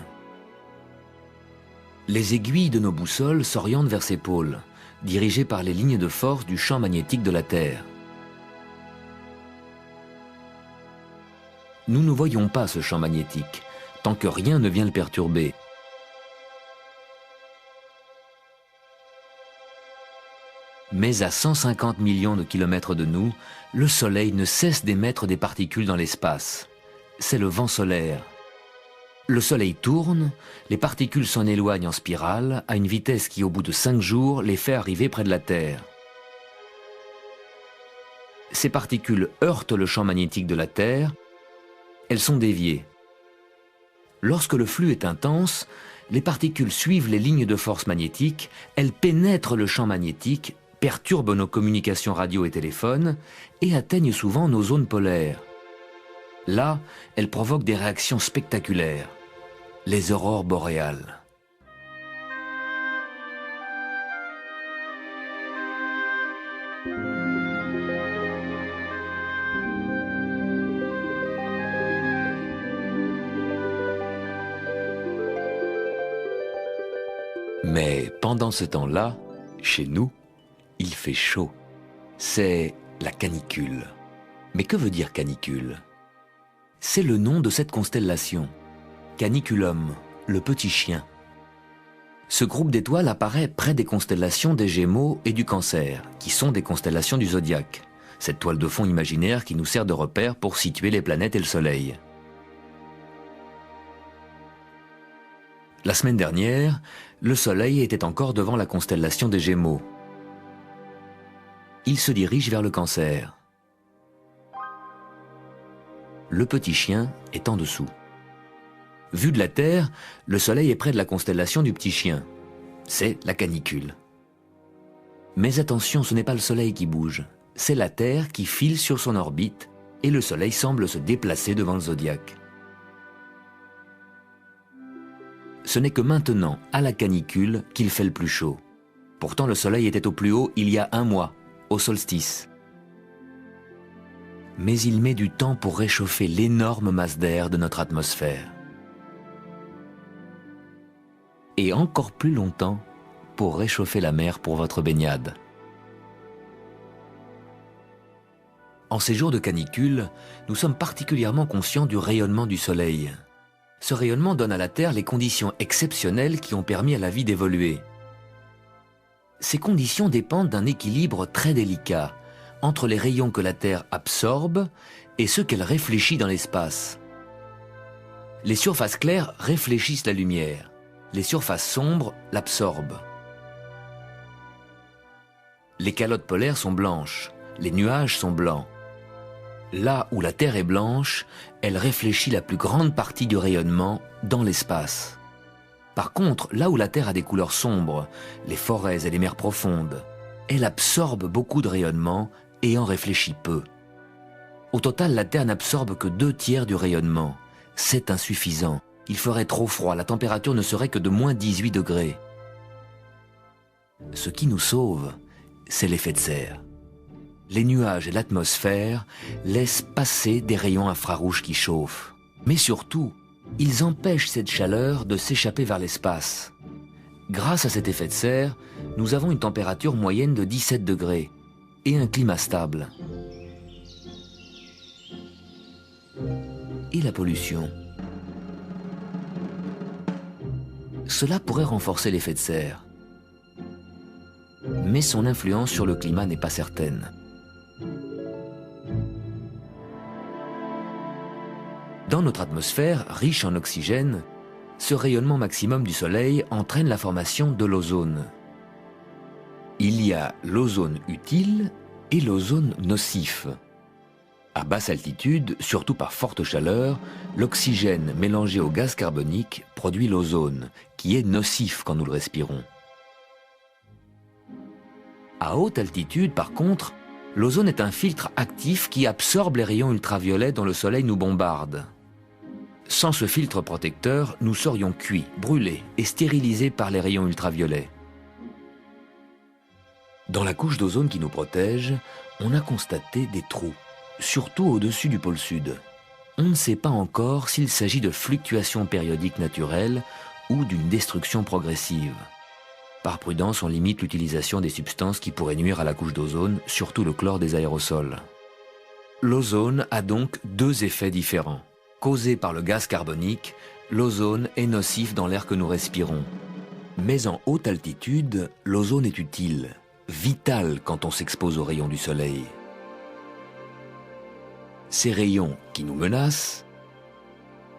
Les aiguilles de nos boussoles s'orientent vers ces pôles, dirigées par les lignes de force du champ magnétique de la Terre. Nous ne voyons pas ce champ magnétique, tant que rien ne vient le perturber. Mais à 150 millions de kilomètres de nous, le Soleil ne cesse d'émettre des particules dans l'espace. C'est le vent solaire. Le Soleil tourne, les particules s'en éloignent en spirale à une vitesse qui, au bout de 5 jours, les fait arriver près de la Terre. Ces particules heurtent le champ magnétique de la Terre, elles sont déviées. Lorsque le flux est intense, les particules suivent les lignes de force magnétique, elles pénètrent le champ magnétique, perturbent nos communications radio et téléphone et atteignent souvent nos zones polaires. Là, elles provoquent des réactions spectaculaires, les aurores boréales. Mais pendant ce temps-là, chez nous, il fait chaud. C'est la canicule. Mais que veut dire canicule? C'est le nom de cette constellation. Caniculum, le petit chien. Ce groupe d'étoiles apparaît près des constellations des Gémeaux et du Cancer, qui sont des constellations du zodiaque. Cette toile de fond imaginaire qui nous sert de repère pour situer les planètes et le Soleil. La semaine dernière, le Soleil était encore devant la constellation des Gémeaux. Il se dirige vers le Cancer. Le petit chien est en dessous. Vu de la Terre, le Soleil est près de la constellation du petit chien. C'est la canicule. Mais attention, ce n'est pas le Soleil qui bouge. C'est la Terre qui file sur son orbite et le Soleil semble se déplacer devant le zodiaque. Ce n'est que maintenant, à la canicule, qu'il fait le plus chaud. Pourtant, le Soleil était au plus haut il y a 1 mois, au solstice. Mais il met du temps pour réchauffer l'énorme masse d'air de notre atmosphère. Et encore plus longtemps pour réchauffer la mer pour votre baignade. En ces jours de canicule, nous sommes particulièrement conscients du rayonnement du Soleil. Ce rayonnement donne à la Terre les conditions exceptionnelles qui ont permis à la vie d'évoluer. Ces conditions dépendent d'un équilibre très délicat entre les rayons que la Terre absorbe et ceux qu'elle réfléchit dans l'espace. Les surfaces claires réfléchissent la lumière, les surfaces sombres l'absorbent. Les calottes polaires sont blanches, les nuages sont blancs. Là où la Terre est blanche, elle réfléchit la plus grande partie du rayonnement dans l'espace. Par contre, là où la Terre a des couleurs sombres, les forêts et les mers profondes, elle absorbe beaucoup de rayonnement et en réfléchit peu. Au total, la Terre n'absorbe que 2/3 du rayonnement. C'est insuffisant. Il ferait trop froid, la température ne serait que de -18 degrés. Ce qui nous sauve, c'est l'effet de serre. Les nuages et l'atmosphère laissent passer des rayons infrarouges qui chauffent. Mais surtout, ils empêchent cette chaleur de s'échapper vers l'espace. Grâce à cet effet de serre, nous avons une température moyenne de 17 degrés et un climat stable. Et la pollution? Cela pourrait renforcer l'effet de serre. Mais son influence sur le climat n'est pas certaine. Dans notre atmosphère, riche en oxygène, ce rayonnement maximum du Soleil entraîne la formation de l'ozone. Il y a l'ozone utile et l'ozone nocif. À basse altitude, surtout par forte chaleur, l'oxygène mélangé au gaz carbonique produit l'ozone, qui est nocif quand nous le respirons. À haute altitude, par contre, l'ozone est un filtre actif qui absorbe les rayons ultraviolets dont le Soleil nous bombarde. Sans ce filtre protecteur, nous serions cuits, brûlés et stérilisés par les rayons ultraviolets. Dans la couche d'ozone qui nous protège, on a constaté des trous, surtout au-dessus du pôle sud. On ne sait pas encore s'il s'agit de fluctuations périodiques naturelles ou d'une destruction progressive. Par prudence, on limite l'utilisation des substances qui pourraient nuire à la couche d'ozone, surtout le chlore des aérosols. L'ozone a donc 2 effets différents. Causé par le gaz carbonique, l'ozone est nocif dans l'air que nous respirons. Mais en haute altitude, l'ozone est utile, vital quand on s'expose aux rayons du Soleil. Ces rayons qui nous menacent,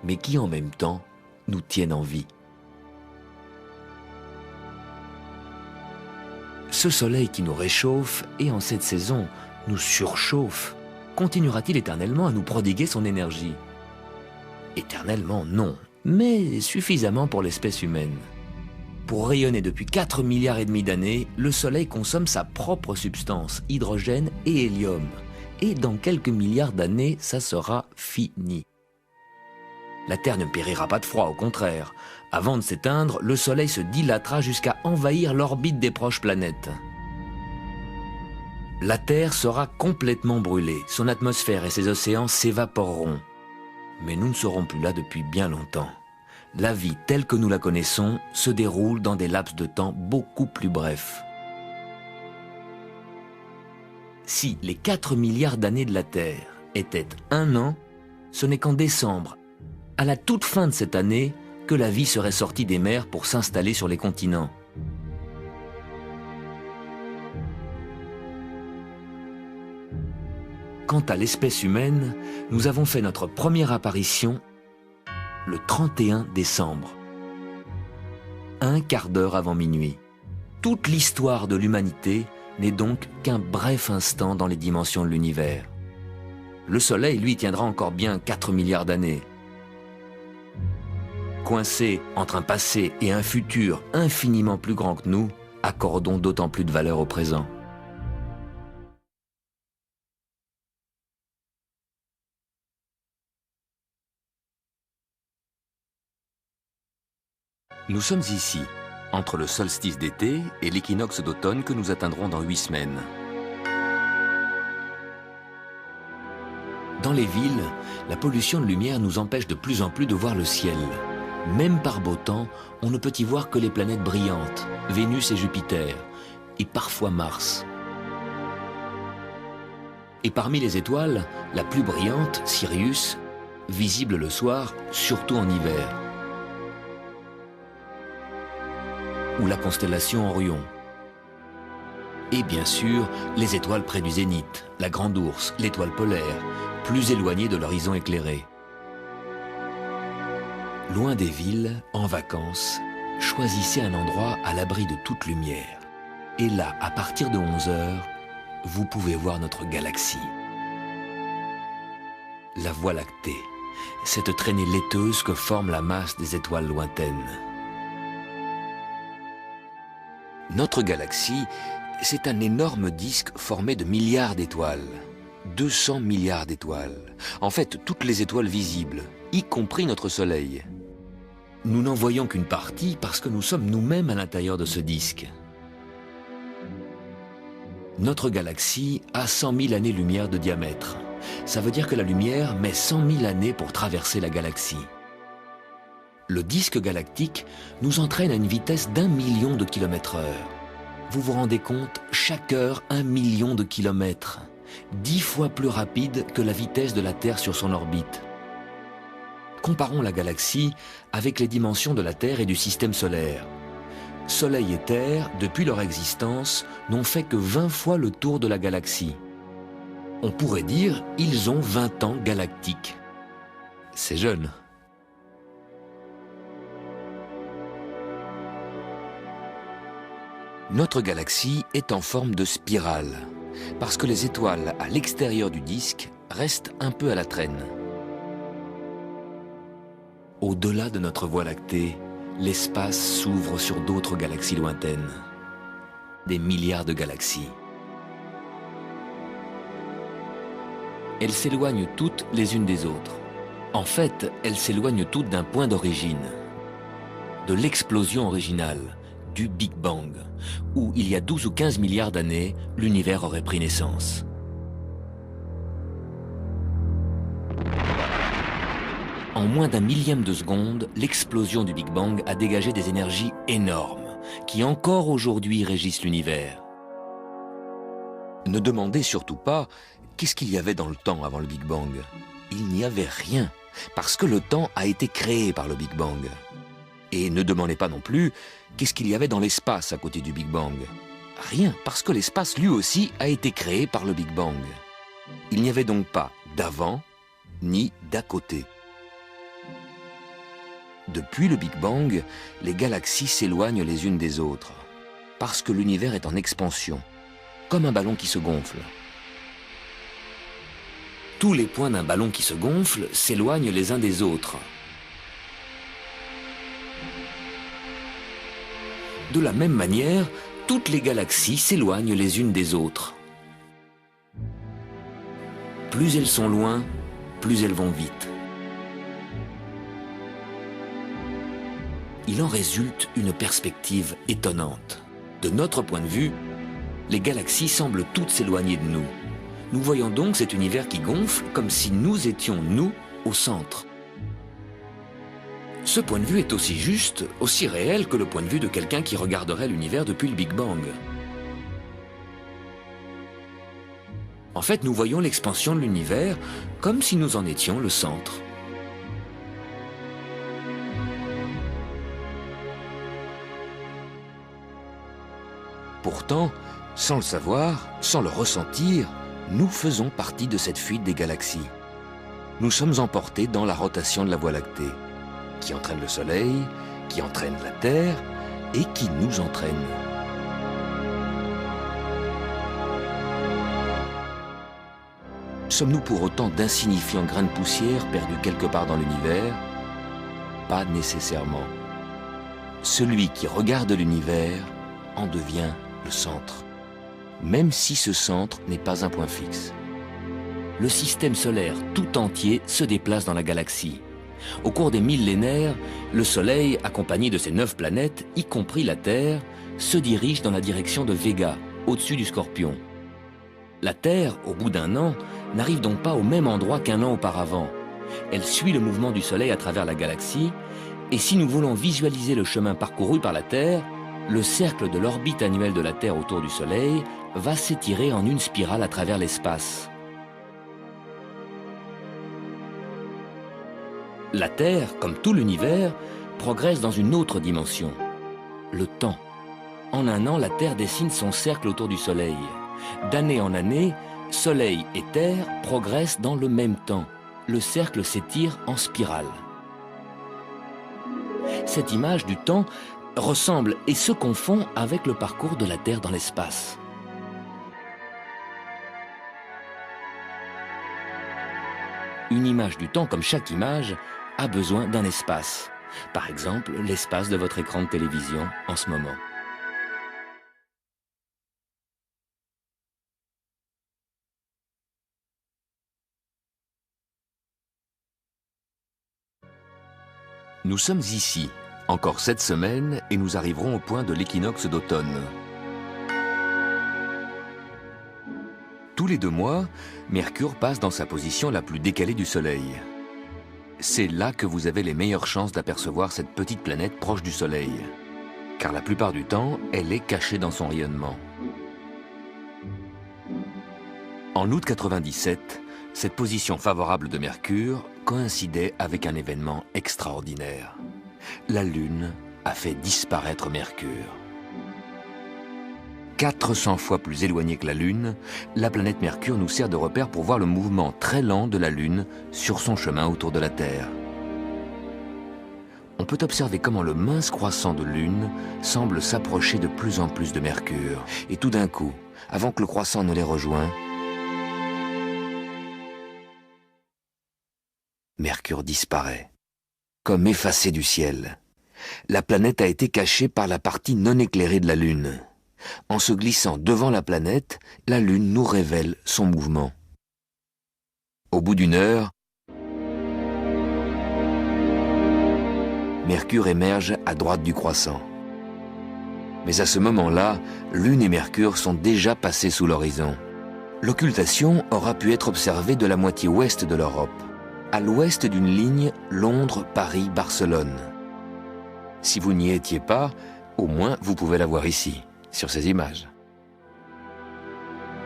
mais qui en même temps nous tiennent en vie. Ce Soleil qui nous réchauffe et en cette saison nous surchauffe, continuera-t-il éternellement à nous prodiguer son énergie ? Éternellement, non, mais suffisamment pour l'espèce humaine. Pour rayonner depuis 4,5 milliards d'années, le Soleil consomme sa propre substance, hydrogène et hélium. Et dans quelques milliards d'années, ça sera fini. La Terre ne périra pas de froid, au contraire. Avant de s'éteindre, le Soleil se dilatera jusqu'à envahir l'orbite des proches planètes. La Terre sera complètement brûlée, son atmosphère et ses océans s'évaporeront. Mais nous ne serons plus là depuis bien longtemps. La vie telle que nous la connaissons se déroule dans des laps de temps beaucoup plus brefs. Si les 4 milliards d'années de la Terre étaient 1 an, ce n'est qu'en décembre, à la toute fin de cette année, que la vie serait sortie des mers pour s'installer sur les continents. Quant à l'espèce humaine, nous avons fait notre première apparition le 31 décembre, un quart d'heure avant minuit. Toute l'histoire de l'humanité n'est donc qu'un bref instant dans les dimensions de l'univers. Le Soleil, lui, tiendra encore bien 4 milliards d'années. Coincés entre un passé et un futur infiniment plus grand que nous, accordons d'autant plus de valeur au présent. Nous sommes ici, entre le solstice d'été et l'équinoxe d'automne que nous atteindrons dans 8 semaines. Dans les villes, la pollution de lumière nous empêche de plus en plus de voir le ciel. Même par beau temps, on ne peut y voir que les planètes brillantes, Vénus et Jupiter, et parfois Mars. Et parmi les étoiles, la plus brillante, Sirius, visible le soir, surtout en hiver. Ou la constellation Orion. Et bien sûr, les étoiles près du zénith, la Grande Ourse, l'étoile polaire, plus éloignées de l'horizon éclairé. Loin des villes, en vacances, choisissez un endroit à l'abri de toute lumière. Et là, à partir de 11 h, vous pouvez voir notre galaxie. La Voie lactée, cette traînée laiteuse que forme la masse des étoiles lointaines. Notre galaxie, c'est un énorme disque formé de milliards d'étoiles. 200 milliards d'étoiles. En fait, toutes les étoiles visibles, y compris notre Soleil. Nous n'en voyons qu'une partie parce que nous sommes nous-mêmes à l'intérieur de ce disque. Notre galaxie a 100 000 années-lumière de diamètre. Ça veut dire que la lumière met 100 000 années pour traverser la galaxie. Le disque galactique nous entraîne à une vitesse d'1 million de km/h. Vous vous rendez compte, chaque heure, 1 million de kilomètres. 10 fois plus rapide que la vitesse de la Terre sur son orbite. Comparons la galaxie avec les dimensions de la Terre et du système solaire. Soleil et Terre, depuis leur existence, n'ont fait que 20 fois le tour de la galaxie. On pourrait dire ils ont 20 ans galactiques. C'est jeune. Notre galaxie est en forme de spirale, parce que les étoiles à l'extérieur du disque restent un peu à la traîne. Au-delà de notre Voie lactée, l'espace s'ouvre sur d'autres galaxies lointaines. Des milliards de galaxies. Elles s'éloignent toutes les unes des autres. En fait, elles s'éloignent toutes d'un point d'origine, de l'explosion originale, du Big Bang, où il y a 12 ou 15 milliards d'années, l'univers aurait pris naissance. En moins d'un millième de seconde, l'explosion du Big Bang a dégagé des énergies énormes, qui encore aujourd'hui régissent l'univers. Ne demandez surtout pas qu'est-ce qu'il y avait dans le temps avant le Big Bang. Il n'y avait rien, parce que le temps a été créé par le Big Bang. Et ne demandez pas non plus qu'est-ce qu'il y avait dans l'espace à côté du Big Bang. Rien, parce que l'espace lui aussi a été créé par le Big Bang. Il n'y avait donc pas d'avant ni d'à côté. Depuis le Big Bang, les galaxies s'éloignent les unes des autres, parce que l'univers est en expansion, comme un ballon qui se gonfle. Tous les points d'un ballon qui se gonfle s'éloignent les uns des autres. De la même manière, toutes les galaxies s'éloignent les unes des autres. Plus elles sont loin, plus elles vont vite. Il en résulte une perspective étonnante. De notre point de vue, les galaxies semblent toutes s'éloigner de nous. Nous voyons donc cet univers qui gonfle comme si nous étions, nous, au centre. Ce point de vue est aussi juste, aussi réel que le point de vue de quelqu'un qui regarderait l'univers depuis le Big Bang. En fait, nous voyons l'expansion de l'univers comme si nous en étions le centre. Pourtant, sans le savoir, sans le ressentir, nous faisons partie de cette fuite des galaxies. Nous sommes emportés dans la rotation de la Voie lactée, qui entraîne le Soleil, qui entraîne la Terre et qui nous entraîne. Sommes-nous pour autant d'insignifiants grains de poussière perdus quelque part dans l'univers? Pas nécessairement. Celui qui regarde l'univers en devient le centre, même si ce centre n'est pas un point fixe. Le système solaire tout entier se déplace dans la galaxie. Au cours des millénaires, le Soleil, accompagné de ses 9 planètes, y compris la Terre, se dirige dans la direction de Vega, au-dessus du Scorpion. La Terre, au bout d'un an, n'arrive donc pas au même endroit qu'un an auparavant. Elle suit le mouvement du Soleil à travers la galaxie, et si nous voulons visualiser le chemin parcouru par la Terre, le cercle de l'orbite annuelle de la Terre autour du Soleil va s'étirer en une spirale à travers l'espace. La Terre, comme tout l'univers, progresse dans une autre dimension, le temps. En un an, la Terre dessine son cercle autour du Soleil. D'année en année, Soleil et Terre progressent dans le même temps. Le cercle s'étire en spirale. Cette image du temps ressemble et se confond avec le parcours de la Terre dans l'espace. Une image du temps, comme chaque image, a besoin d'un espace. Par exemple, l'espace de votre écran de télévision en ce moment. Nous sommes ici, encore cette semaine, et nous arriverons au point de l'équinoxe d'automne. Tous les 2 mois, Mercure passe dans sa position la plus décalée du Soleil. C'est là que vous avez les meilleures chances d'apercevoir cette petite planète proche du Soleil, car la plupart du temps, elle est cachée dans son rayonnement. En août 97, cette position favorable de Mercure coïncidait avec un événement extraordinaire. La Lune a fait disparaître Mercure. 400 fois plus éloignée que la Lune, la planète Mercure nous sert de repère pour voir le mouvement très lent de la Lune sur son chemin autour de la Terre. On peut observer comment le mince croissant de Lune semble s'approcher de plus en plus de Mercure. Et tout d'un coup, avant que le croissant ne les rejoigne, Mercure disparaît, comme effacé du ciel. La planète a été cachée par la partie non éclairée de la Lune. En se glissant devant la planète, la Lune nous révèle son mouvement. Au bout d'1 heure, Mercure émerge à droite du croissant. Mais à ce moment-là, Lune et Mercure sont déjà passés sous l'horizon. L'occultation aura pu être observée de la moitié ouest de l'Europe, à l'ouest d'une ligne Londres-Paris-Barcelone. Si vous n'y étiez pas, au moins vous pouvez la voir ici, sur ces images.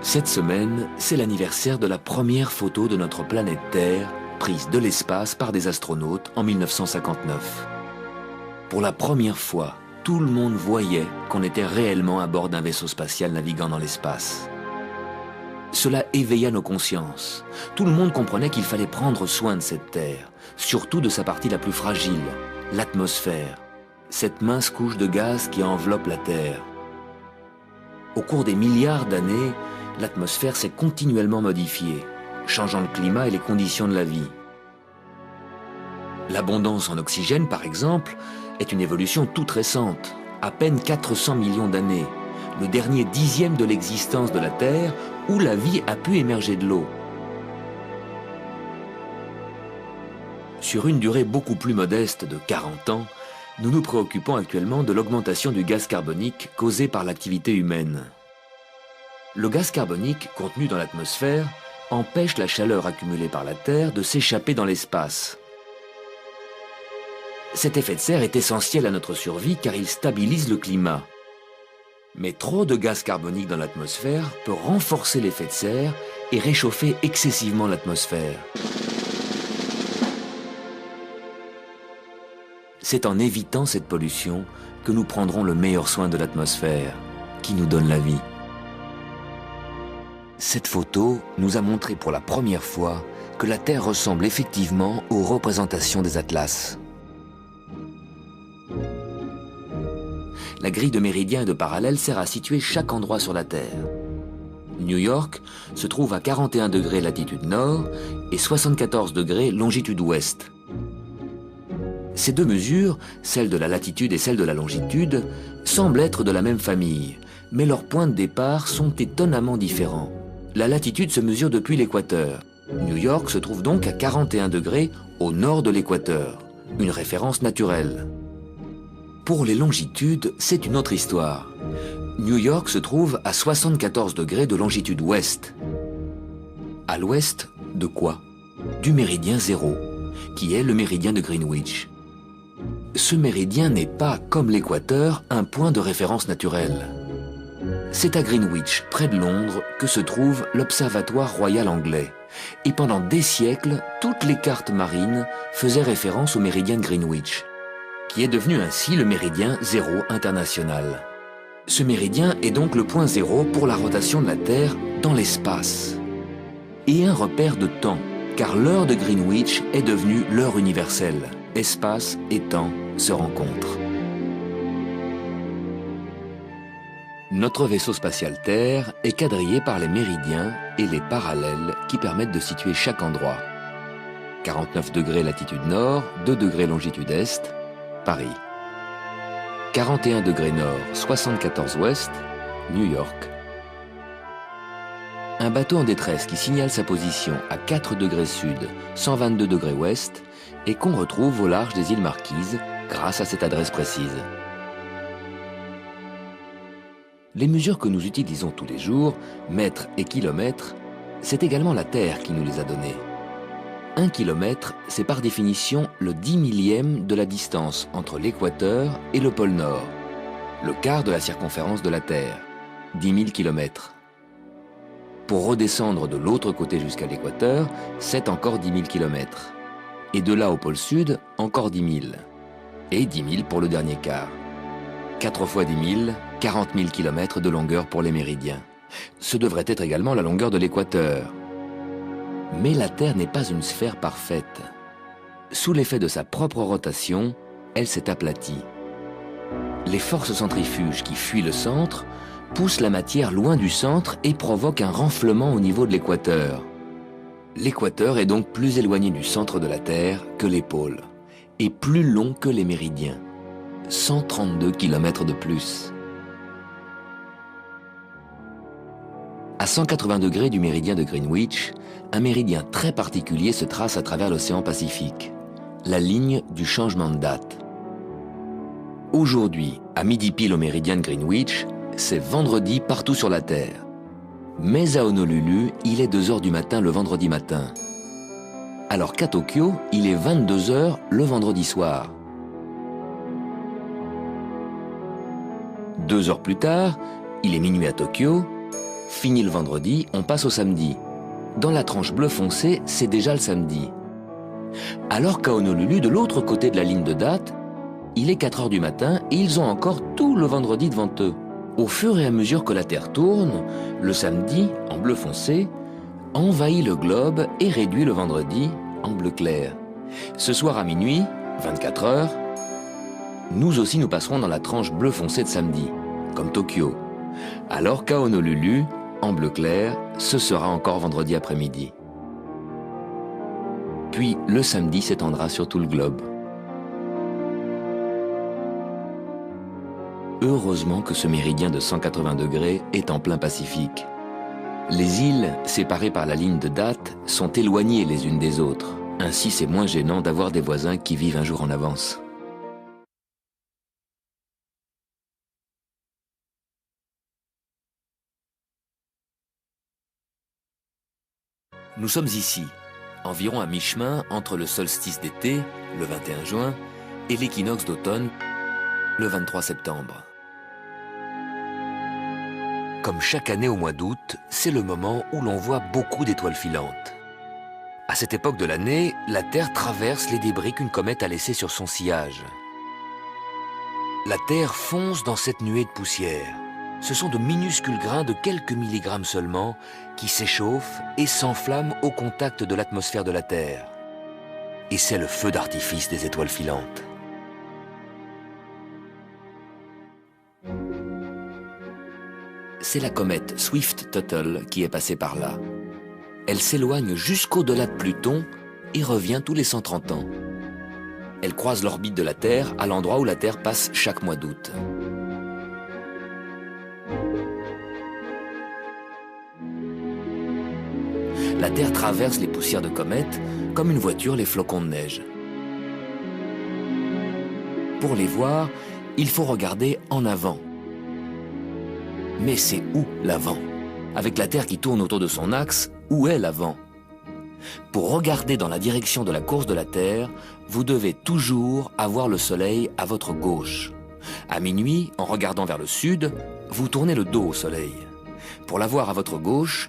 Cette semaine, c'est l'anniversaire de la première photo de notre planète Terre, prise de l'espace par des astronautes en 1959. Pour la première fois, tout le monde voyait qu'on était réellement à bord d'un vaisseau spatial naviguant dans l'espace. Cela éveilla nos consciences. Tout le monde comprenait qu'il fallait prendre soin de cette Terre, surtout de sa partie la plus fragile, l'atmosphère, cette mince couche de gaz qui enveloppe la Terre. Au cours des milliards d'années, l'atmosphère s'est continuellement modifiée, changeant le climat et les conditions de la vie. L'abondance en oxygène, par exemple, est une évolution toute récente, à peine 400 millions d'années, le dernier dixième de l'existence de la Terre où la vie a pu émerger de l'eau. Sur une durée beaucoup plus modeste de 40 ans, nous nous préoccupons actuellement de l'augmentation du gaz carbonique causée par l'activité humaine. Le gaz carbonique contenu dans l'atmosphère empêche la chaleur accumulée par la Terre de s'échapper dans l'espace. Cet effet de serre est essentiel à notre survie car il stabilise le climat. Mais trop de gaz carbonique dans l'atmosphère peut renforcer l'effet de serre et réchauffer excessivement l'atmosphère. C'est en évitant cette pollution que nous prendrons le meilleur soin de l'atmosphère, qui nous donne la vie. Cette photo nous a montré pour la première fois que la Terre ressemble effectivement aux représentations des atlas. La grille de méridiens et de parallèles sert à situer chaque endroit sur la Terre. New York se trouve à 41 degrés latitude nord et 74 degrés longitude ouest. Ces deux mesures, celle de la latitude et celle de la longitude, semblent être de la même famille, mais leurs points de départ sont étonnamment différents. La latitude se mesure depuis l'équateur. New York se trouve donc à 41 degrés au nord de l'équateur, une référence naturelle. Pour les longitudes, c'est une autre histoire. New York se trouve à 74 degrés de longitude ouest. À l'ouest de quoi? Du méridien 0, qui est le méridien de Greenwich. Ce méridien n'est pas, comme l'équateur, un point de référence naturel. C'est à Greenwich, près de Londres, que se trouve l'Observatoire royal anglais, Et pendant des siècles, toutes les cartes marines faisaient référence au méridien de Greenwich, qui est devenu ainsi le méridien zéro international. Ce méridien est donc le point zéro pour la rotation de la Terre dans l'espace. Et un repère de temps, car l'heure de Greenwich est devenue l'heure universelle. Espace et temps se rencontrent. Notre vaisseau spatial Terre est quadrillé par les méridiens et les parallèles qui permettent de situer chaque endroit. 49 degrés latitude nord, 2 degrés longitude est, Paris. 41 degrés nord, 74 ouest, New York. Un bateau en détresse qui signale sa position à 4 degrés sud, 122 degrés ouest, et qu'on retrouve au large des îles Marquises grâce à cette adresse précise. Les mesures que nous utilisons tous les jours, mètres et kilomètres, c'est également la Terre qui nous les a données. 1 kilomètre, c'est par définition le 10 millième de la distance entre l'équateur et le pôle Nord, le quart de la circonférence de la Terre, 10 000 kilomètres. Pour redescendre de l'autre côté jusqu'à l'équateur, c'est encore 10 000 kilomètres. Et de là au pôle Sud, encore 10 000. Et 10 000 pour le dernier quart. 4 fois 10 000, 40 000 kilomètres de longueur pour les méridiens. Ce devrait être également la longueur de l'équateur. Mais la Terre n'est pas une sphère parfaite. Sous l'effet de sa propre rotation, elle s'est aplatie. Les forces centrifuges qui fuient le centre poussent la matière loin du centre et provoquent un renflement au niveau de l'équateur. L'équateur est donc plus éloigné du centre de la Terre que les pôles, et plus long que les méridiens. 132 km de plus. À 180 degrés du méridien de Greenwich, un méridien très particulier se trace à travers l'océan Pacifique, la ligne du changement de date. Aujourd'hui, à midi pile au méridien de Greenwich, c'est vendredi partout sur la Terre. Mais à Honolulu, il est 2 heures du matin le vendredi matin. Alors qu'à Tokyo, il est 22 heures le vendredi soir. 2 heures plus tard, il est minuit à Tokyo. Fini le vendredi, on passe au samedi. Dans la tranche bleu foncé, c'est déjà le samedi. Alors qu'à Honolulu, de l'autre côté de la ligne de date, il est 4 heures du matin et ils ont encore tout le vendredi devant eux. Au fur et à mesure que la Terre tourne, le samedi, en bleu foncé, envahit le globe et réduit le vendredi en bleu clair. Ce soir à minuit, 24 heures, nous aussi nous passerons dans la tranche bleu foncé de samedi, comme Tokyo. Alors qu'à Honolulu, en bleu clair, ce sera encore vendredi après-midi. Puis le samedi s'étendra sur tout le globe. Heureusement que ce méridien de 180 degrés est en plein Pacifique. Les îles, séparées par la ligne de date, sont éloignées les unes des autres. Ainsi, c'est moins gênant d'avoir des voisins qui vivent un jour en avance. Nous sommes ici, environ à mi-chemin entre le solstice d'été, le 21 juin, et l'équinoxe d'automne, le 23 septembre. Comme chaque année au mois d'août, c'est le moment où l'on voit beaucoup d'étoiles filantes. À cette époque de l'année, la Terre traverse les débris qu'une comète a laissés sur son sillage. La Terre fonce dans cette nuée de poussière. Ce sont de minuscules grains de quelques milligrammes seulement qui s'échauffent et s'enflamment au contact de l'atmosphère de la Terre. Et c'est le feu d'artifice des étoiles filantes. C'est la comète Swift-Tuttle qui est passée par là. Elle s'éloigne jusqu'au-delà de Pluton et revient tous les 130 ans. Elle croise l'orbite de la Terre à l'endroit où la Terre passe chaque mois d'août. La Terre traverse les poussières de comètes comme une voiture les flocons de neige. Pour les voir, il faut regarder en avant. Mais c'est où l'avant? Avec la Terre qui tourne autour de son axe, où est l'avant? Pour regarder dans la direction de la course de la Terre, vous devez toujours avoir le Soleil à votre gauche. À minuit, en regardant vers le sud, vous tournez le dos au Soleil. Pour l'avoir à votre gauche,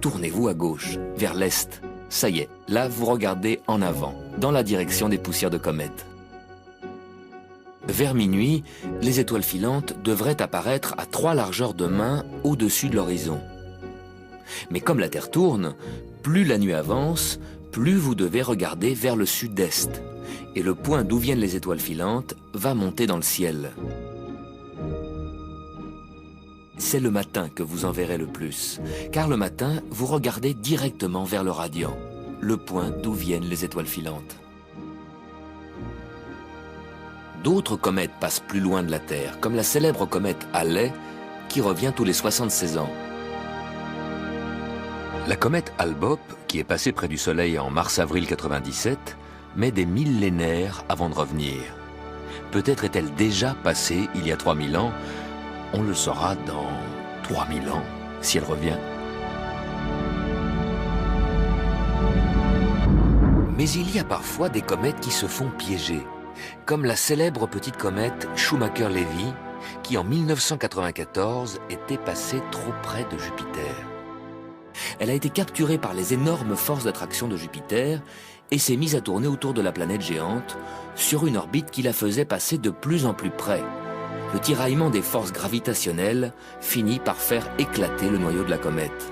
Tournez-vous à gauche, vers l'est. Ça y est, là vous regardez en avant, dans la direction des poussières de comètes. Vers minuit, les étoiles filantes devraient apparaître à 3 largeurs de main au-dessus de l'horizon. Mais comme la Terre tourne, plus la nuit avance, plus vous devez regarder vers le sud-est. Et le point d'où viennent les étoiles filantes va monter dans le ciel. C'est le matin que vous en verrez le plus, car le matin, vous regardez directement vers le radiant, le point d'où viennent les étoiles filantes. D'autres comètes passent plus loin de la Terre, comme la célèbre comète Halley, qui revient tous les 76 ans. La comète Hale-Bopp, qui est passée près du Soleil en mars-avril 97, met des millénaires avant de revenir. Peut-être est-elle déjà passée il y a 3000 ans. On le saura dans 3000 ans, si elle revient. Mais il y a parfois des comètes qui se font piéger, comme la célèbre petite comète Schumacher-Levy, qui en 1994 était passée trop près de Jupiter. Elle a été capturée par les énormes forces d'attraction de Jupiter et s'est mise à tourner autour de la planète géante sur une orbite qui la faisait passer de plus en plus près. Le tiraillement des forces gravitationnelles finit par faire éclater le noyau de la comète.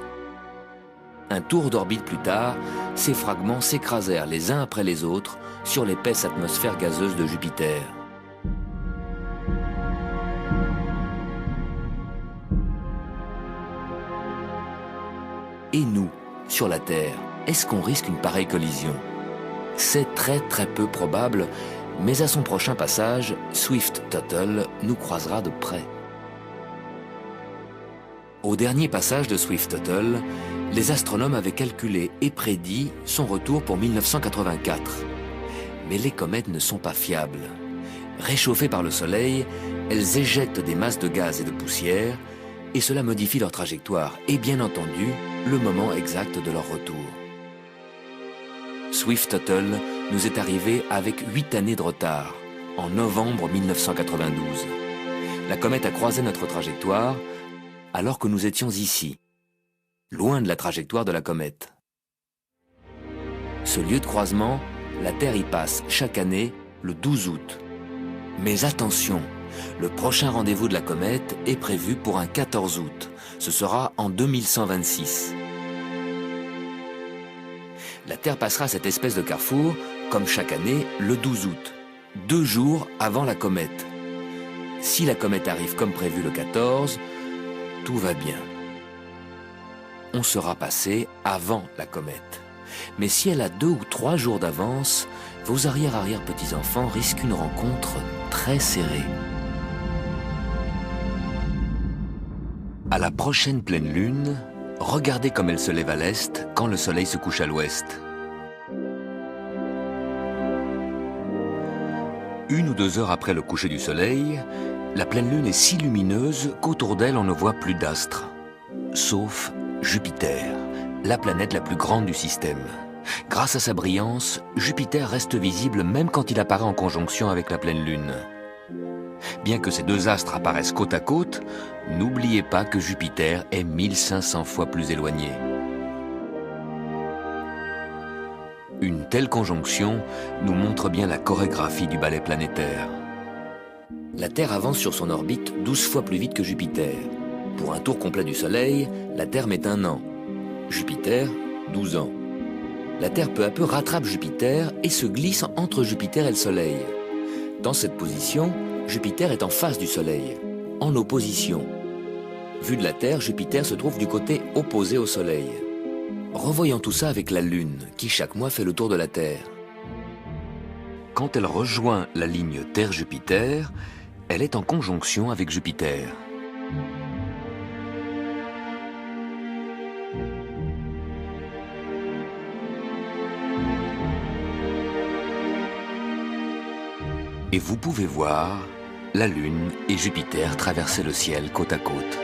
Un tour d'orbite plus tard, ces fragments s'écrasèrent les uns après les autres sur l'épaisse atmosphère gazeuse de Jupiter. Et nous, sur la Terre, est-ce qu'on risque une pareille collision? C'est très peu probable, mais à son prochain passage, Swift-Tuttle nous croisera de près. Au dernier passage de Swift-Tuttle, les astronomes avaient calculé et prédit son retour pour 1984. Mais les comètes ne sont pas fiables. Réchauffées par le Soleil, elles éjectent des masses de gaz et de poussière, et cela modifie leur trajectoire et bien entendu le moment exact de leur retour. Swift-Tuttle nous est arrivé avec 8 années de retard, en novembre 1992. La comète a croisé notre trajectoire alors que nous étions ici, loin de la trajectoire de la comète. Ce lieu de croisement, la Terre y passe chaque année le 12 août. Mais attention, le prochain rendez-vous de la comète est prévu pour un 14 août. Ce sera en 2126. La Terre passera cette espèce de carrefour, comme chaque année, le 12 août, 2 jours avant la comète. Si la comète arrive comme prévu le 14, tout va bien. On sera passé avant la comète. Mais si elle a 2 ou 3 jours d'avance, vos arrière-arrière-petits-enfants risquent une rencontre très serrée. À la prochaine pleine lune, regardez comme elle se lève à l'est quand le soleil se couche à l'ouest. 1 ou 2 heures après le coucher du soleil, la pleine lune est si lumineuse qu'autour d'elle on ne voit plus d'astres, sauf Jupiter, la planète la plus grande du système. Grâce à sa brillance, Jupiter reste visible même quand il apparaît en conjonction avec la pleine lune. Bien que ces 2 astres apparaissent côte à côte, n'oubliez pas que Jupiter est 1500 fois plus éloigné. Une telle conjonction nous montre bien la chorégraphie du ballet planétaire. La Terre avance sur son orbite 12 fois plus vite que Jupiter. Pour un tour complet du Soleil, la Terre met 1 an. Jupiter, 12 ans. La Terre peu à peu rattrape Jupiter et se glisse entre Jupiter et le Soleil. Dans cette position, Jupiter est en face du Soleil, en opposition. Vu de la Terre, Jupiter se trouve du côté opposé au Soleil. Revoyons tout ça avec la Lune, qui chaque mois fait le tour de la Terre. Quand elle rejoint la ligne Terre-Jupiter, elle est en conjonction avec Jupiter. Et vous pouvez voir la Lune et Jupiter traverser le ciel côte à côte.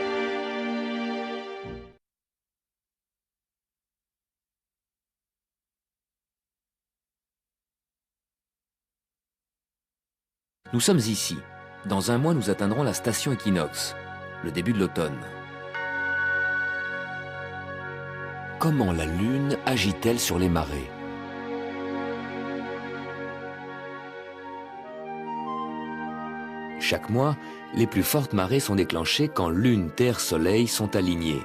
Nous sommes ici. Dans 1 mois, nous atteindrons la station équinoxe, le début de l'automne. Comment la Lune agit-elle sur les marées? Chaque mois, les plus fortes marées sont déclenchées quand Lune, Terre, Soleil sont alignés,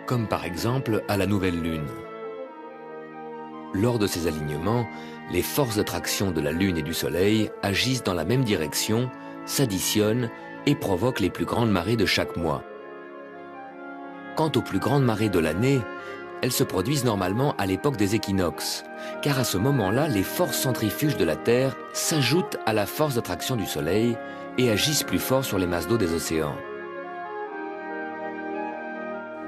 comme par exemple à la nouvelle Lune. Lors de ces alignements, les forces d'attraction de la Lune et du Soleil agissent dans la même direction, s'additionnent et provoquent les plus grandes marées de chaque mois. Quant aux plus grandes marées de l'année, elles se produisent normalement à l'époque des équinoxes, car à ce moment-là, les forces centrifuges de la Terre s'ajoutent à la force d'attraction du Soleil et agissent plus fort sur les masses d'eau des océans.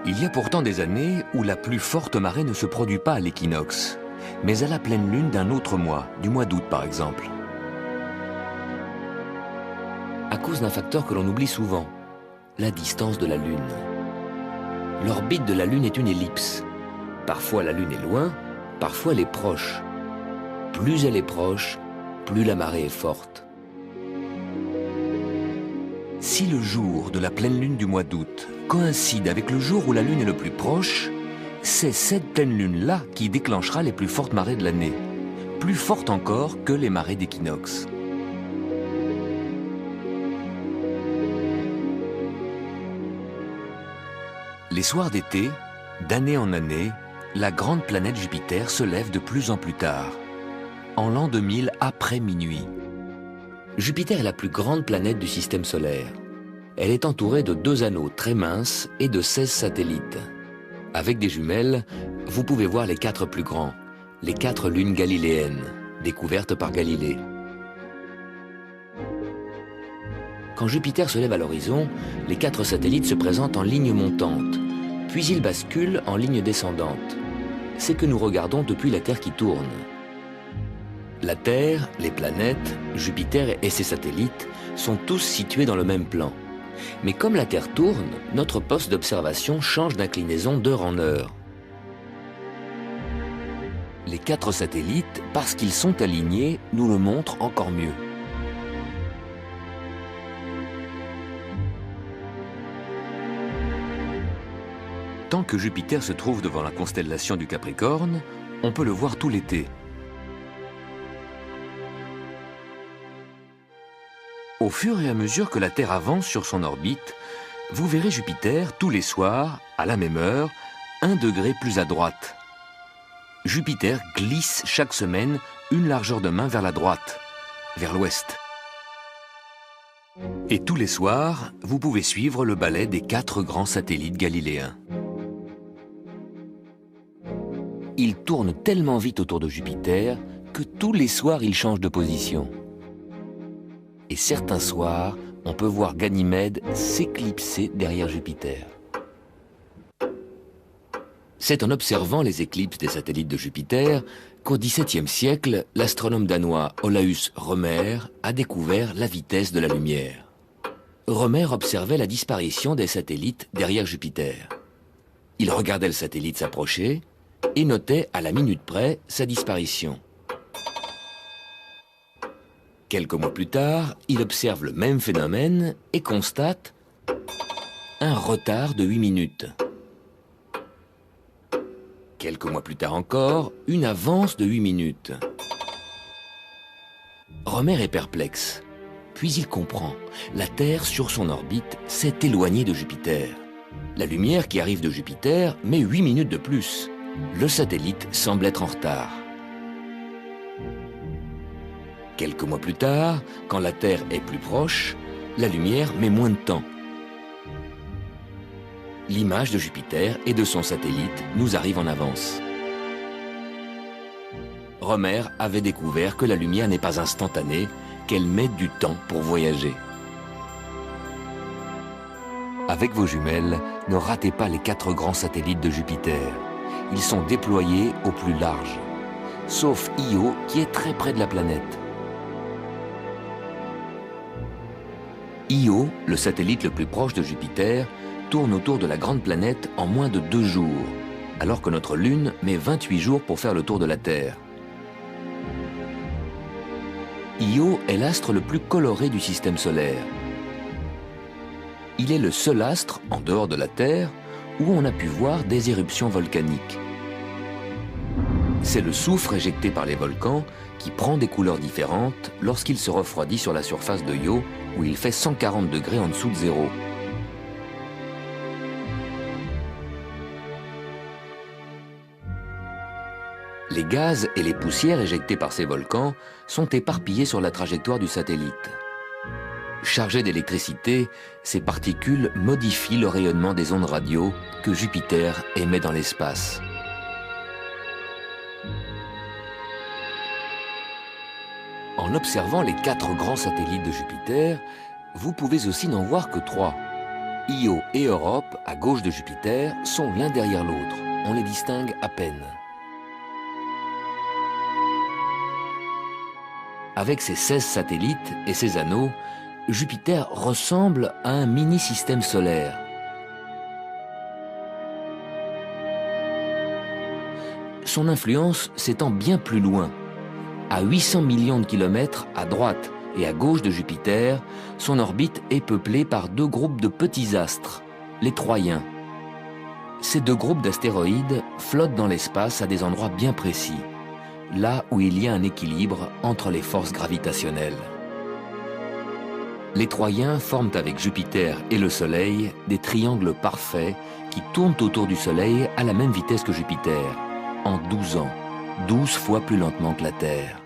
Il y a pourtant des années où la plus forte marée ne se produit pas à l'équinoxe, mais à la pleine lune d'un autre mois, du mois d'août par exemple. À cause d'un facteur que l'on oublie souvent, la distance de la Lune. L'orbite de la Lune est une ellipse. Parfois la Lune est loin, parfois elle est proche. Plus elle est proche, plus la marée est forte. Si le jour de la pleine lune du mois d'août coïncide avec le jour où la Lune est le plus proche, c'est cette pleine lune-là qui déclenchera les plus fortes marées de l'année, plus fortes encore que les marées d'équinoxe. Les soirs d'été, d'année en année, la grande planète Jupiter se lève de plus en plus tard, en l'an 2000 après minuit. Jupiter est la plus grande planète du système solaire. Elle est entourée de 2 anneaux très minces et de 16 satellites. Avec des jumelles, vous pouvez voir les 4 plus grands, les 4 lunes galiléennes, découvertes par Galilée. Quand Jupiter se lève à l'horizon, les 4 satellites se présentent en ligne montante, puis ils basculent en ligne descendante. C'est que nous regardons depuis la Terre qui tourne. La Terre, les planètes, Jupiter et ses satellites sont tous situés dans le même plan. Mais comme la Terre tourne, notre poste d'observation change d'inclinaison d'heure en heure. Les 4 satellites, parce qu'ils sont alignés, nous le montrent encore mieux. Tant que Jupiter se trouve devant la constellation du Capricorne, on peut le voir tout l'été. Au fur et à mesure que la Terre avance sur son orbite, vous verrez Jupiter tous les soirs, à la même heure, 1 degré plus à droite. Jupiter glisse chaque semaine une largeur de main vers la droite, vers l'ouest. Et tous les soirs, vous pouvez suivre le balai des 4 grands satellites galiléens. Ils tournent tellement vite autour de Jupiter que tous les soirs, ils changent de position. Et certains soirs, on peut voir Ganymède s'éclipser derrière Jupiter. C'est en observant les éclipses des satellites de Jupiter qu'au XVIIe siècle, l'astronome danois Olaus Rømer a découvert la vitesse de la lumière. Rømer observait la disparition des satellites derrière Jupiter. Il regardait le satellite s'approcher et notait à la minute près sa disparition. Quelques mois plus tard, il observe le même phénomène et constate un retard de 8 minutes. Quelques mois plus tard encore, une avance de 8 minutes. Rømer est perplexe. Puis il comprend. La Terre, sur son orbite, s'est éloignée de Jupiter. La lumière qui arrive de Jupiter met 8 minutes de plus. Le satellite semble être en retard. Quelques mois plus tard, quand la Terre est plus proche, la lumière met moins de temps. L'image de Jupiter et de son satellite nous arrive en avance. Rømer avait découvert que la lumière n'est pas instantanée, qu'elle met du temps pour voyager. Avec vos jumelles, ne ratez pas les 4 grands satellites de Jupiter. Ils sont déployés au plus large, sauf Io qui est très près de la planète. Io, le satellite le plus proche de Jupiter, tourne autour de la grande planète en moins de 2 jours, alors que notre Lune met 28 jours pour faire le tour de la Terre. Io est l'astre le plus coloré du système solaire. Il est le seul astre, en dehors de la Terre, où on a pu voir des éruptions volcaniques. C'est le soufre éjecté par les volcans qui prend des couleurs différentes lorsqu'il se refroidit sur la surface de Io, où il fait 140 degrés en dessous de zéro. Les gaz et les poussières éjectés par ces volcans sont éparpillés sur la trajectoire du satellite. Chargées d'électricité, ces particules modifient le rayonnement des ondes radio que Jupiter émet dans l'espace. En observant les 4 grands satellites de Jupiter, vous pouvez aussi n'en voir que 3. Io et Europe, à gauche de Jupiter, sont l'un derrière l'autre. On les distingue à peine. Avec ses 16 satellites et ses anneaux, Jupiter ressemble à un mini-système solaire. Son influence s'étend bien plus loin. À 800 millions de kilomètres à droite et à gauche de Jupiter, son orbite est peuplée par 2 groupes de petits astres, les Troyens. Ces 2 groupes d'astéroïdes flottent dans l'espace à des endroits bien précis, là où il y a un équilibre entre les forces gravitationnelles. Les Troyens forment avec Jupiter et le Soleil des triangles parfaits qui tournent autour du Soleil à la même vitesse que Jupiter, en 12 ans, 12 fois plus lentement que la Terre.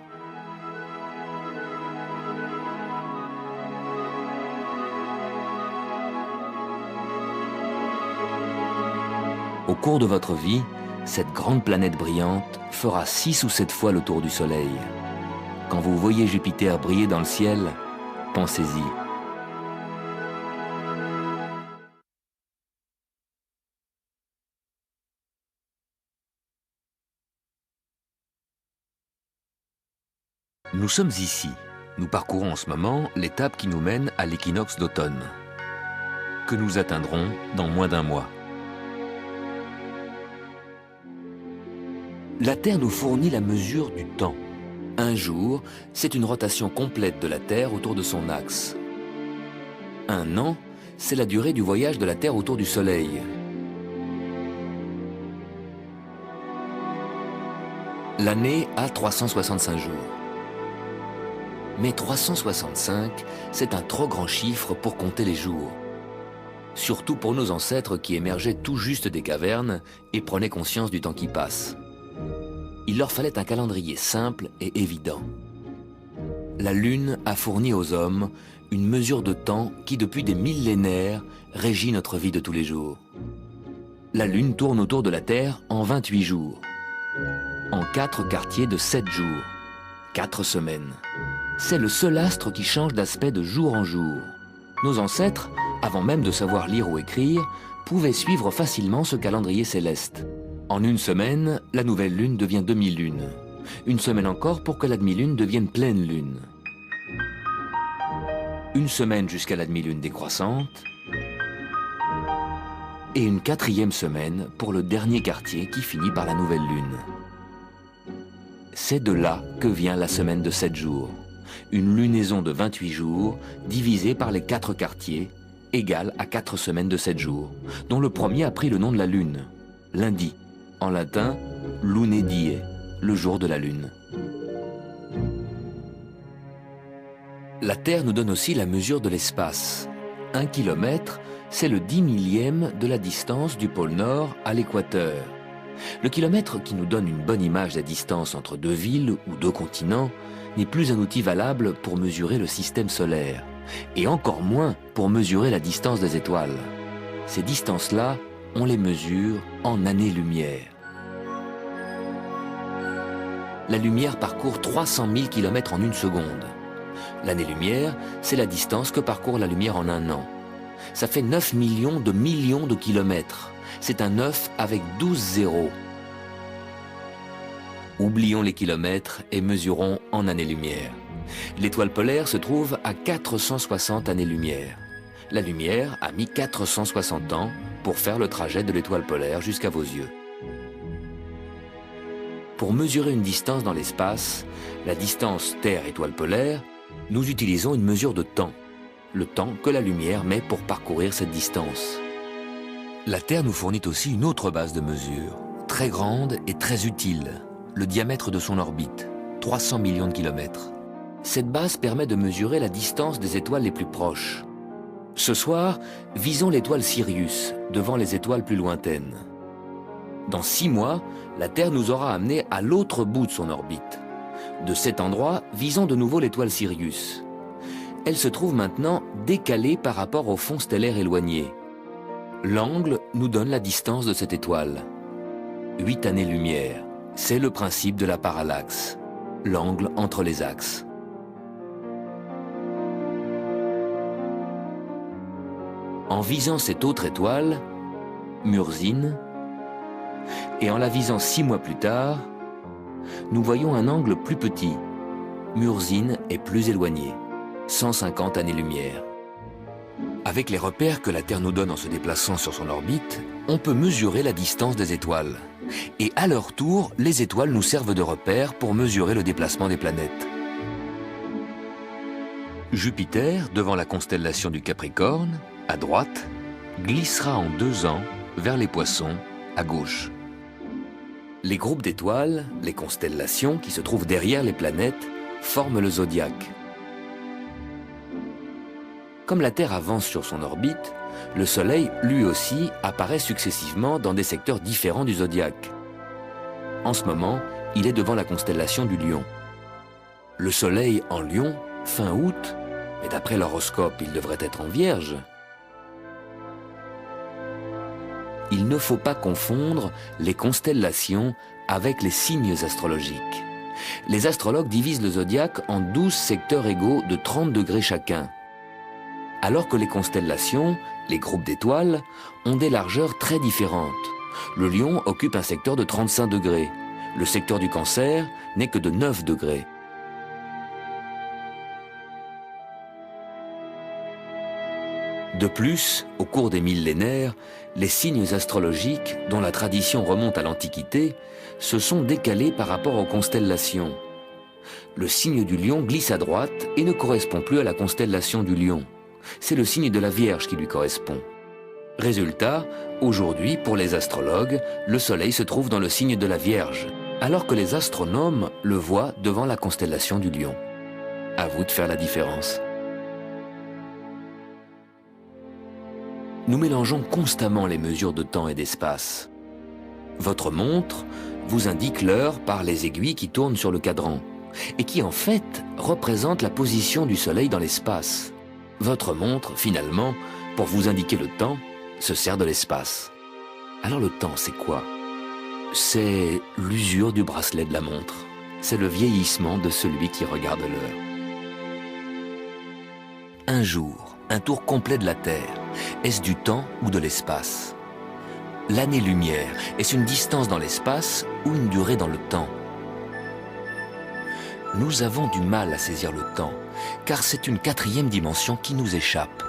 Au cours de votre vie, cette grande planète brillante fera 6 ou 7 fois le tour du Soleil. Quand vous voyez Jupiter briller dans le ciel, pensez-y. Nous sommes ici. Nous parcourons en ce moment l'étape qui nous mène à l'équinoxe d'automne, que nous atteindrons dans moins d'1 mois. La Terre nous fournit la mesure du temps. Un jour, c'est une rotation complète de la Terre autour de son axe. Un an, c'est la durée du voyage de la Terre autour du Soleil. L'année a 365 jours. Mais 365, c'est un trop grand chiffre pour compter les jours. Surtout pour nos ancêtres qui émergeaient tout juste des cavernes et prenaient conscience du temps qui passe. Il leur fallait un calendrier simple et évident. La Lune a fourni aux hommes une mesure de temps qui, depuis des millénaires, régit notre vie de tous les jours. La Lune tourne autour de la Terre en 28 jours, en 4 quartiers de 7 jours, 4 semaines. C'est le seul astre qui change d'aspect de jour en jour. Nos ancêtres, avant même de savoir lire ou écrire, pouvaient suivre facilement ce calendrier céleste. En 1 semaine, la nouvelle lune devient demi-lune. 1 semaine encore pour que la demi-lune devienne pleine lune. 1 semaine jusqu'à la demi-lune décroissante. Et une 4e semaine pour le dernier quartier qui finit par la nouvelle lune. C'est de là que vient la semaine de 7 jours. Une lunaison de 28 jours divisée par les 4 quartiers, égale à 4 semaines de 7 jours, dont le premier a pris le nom de la lune, lundi. En latin, lune die, le jour de la lune. La Terre nous donne aussi la mesure de l'espace. 1 kilomètre, c'est le 10 millième de la distance du pôle Nord à l'équateur. Le kilomètre qui nous donne une bonne image de la distance entre 2 villes ou 2 continents n'est plus un outil valable pour mesurer le système solaire, et encore moins pour mesurer la distance des étoiles. Ces distances-là, on les mesure en années-lumière. La lumière parcourt 300 000 km en 1 seconde. L'année-lumière, c'est la distance que parcourt la lumière en 1 an. Ça fait 9 millions de kilomètres. C'est un 9 avec 12 zéros. Oublions les kilomètres et mesurons en années-lumière. L'étoile polaire se trouve à 460 années-lumière. La lumière a mis 460 ans pour faire le trajet de l'étoile polaire jusqu'à vos yeux. Pour mesurer une distance dans l'espace, la distance Terre-étoile polaire, nous utilisons une mesure de temps, le temps que la lumière met pour parcourir cette distance. La Terre nous fournit aussi une autre base de mesure, très grande et très utile, le diamètre de son orbite, 300 millions de kilomètres. Cette base permet de mesurer la distance des étoiles les plus proches. Ce soir, visons l'étoile Sirius, devant les étoiles plus lointaines. Dans 6 mois, la Terre nous aura amenés à l'autre bout de son orbite. De cet endroit, visons de nouveau l'étoile Sirius. Elle se trouve maintenant décalée par rapport au fond stellaire éloigné. L'angle nous donne la distance de cette étoile. 8 années-lumière, c'est le principe de la parallaxe, l'angle entre les axes. En visant cette autre étoile, Murzine, et en la visant 6 mois plus tard, nous voyons un angle plus petit. Murzine est plus éloigné, 150 années-lumière. Avec les repères que la Terre nous donne en se déplaçant sur son orbite, on peut mesurer la distance des étoiles. Et à leur tour, les étoiles nous servent de repères pour mesurer le déplacement des planètes. Jupiter, devant la constellation du Capricorne, à droite, glissera en 2 ans vers les Poissons, à gauche. Les groupes d'étoiles, les constellations qui se trouvent derrière les planètes, forment le zodiaque. Comme la Terre avance sur son orbite, le Soleil, lui aussi, apparaît successivement dans des secteurs différents du zodiaque. En ce moment, il est devant la constellation du Lion. Le Soleil en Lion, fin août, et d'après l'horoscope, il devrait être en Vierge. Il ne faut pas confondre les constellations avec les signes astrologiques. Les astrologues divisent le zodiaque en 12 secteurs égaux de 30 degrés chacun, alors que les constellations, les groupes d'étoiles, ont des largeurs très différentes. Le Lion occupe un secteur de 35 degrés. Le secteur du Cancer n'est que de 9 degrés. De plus, au cours des millénaires, les signes astrologiques, dont la tradition remonte à l'Antiquité, se sont décalés par rapport aux constellations. Le signe du Lion glisse à droite et ne correspond plus à la constellation du Lion. C'est le signe de la Vierge qui lui correspond. Résultat, aujourd'hui, pour les astrologues, le Soleil se trouve dans le signe de la Vierge, alors que les astronomes le voient devant la constellation du Lion. À vous de faire la différence. Nous mélangeons constamment les mesures de temps et d'espace. Votre montre vous indique l'heure par les aiguilles qui tournent sur le cadran et qui en fait représentent la position du Soleil dans l'espace. Votre montre, finalement, pour vous indiquer le temps, se sert de l'espace. Alors le temps, c'est quoi? C'est l'usure du bracelet de la montre. C'est le vieillissement de celui qui regarde l'heure. Un jour, un tour complet de la Terre. Est-ce du temps ou de l'espace? L'année-lumière, est-ce une distance dans l'espace ou une durée dans le temps? Nous avons du mal à saisir le temps, car c'est une 4e dimension qui nous échappe.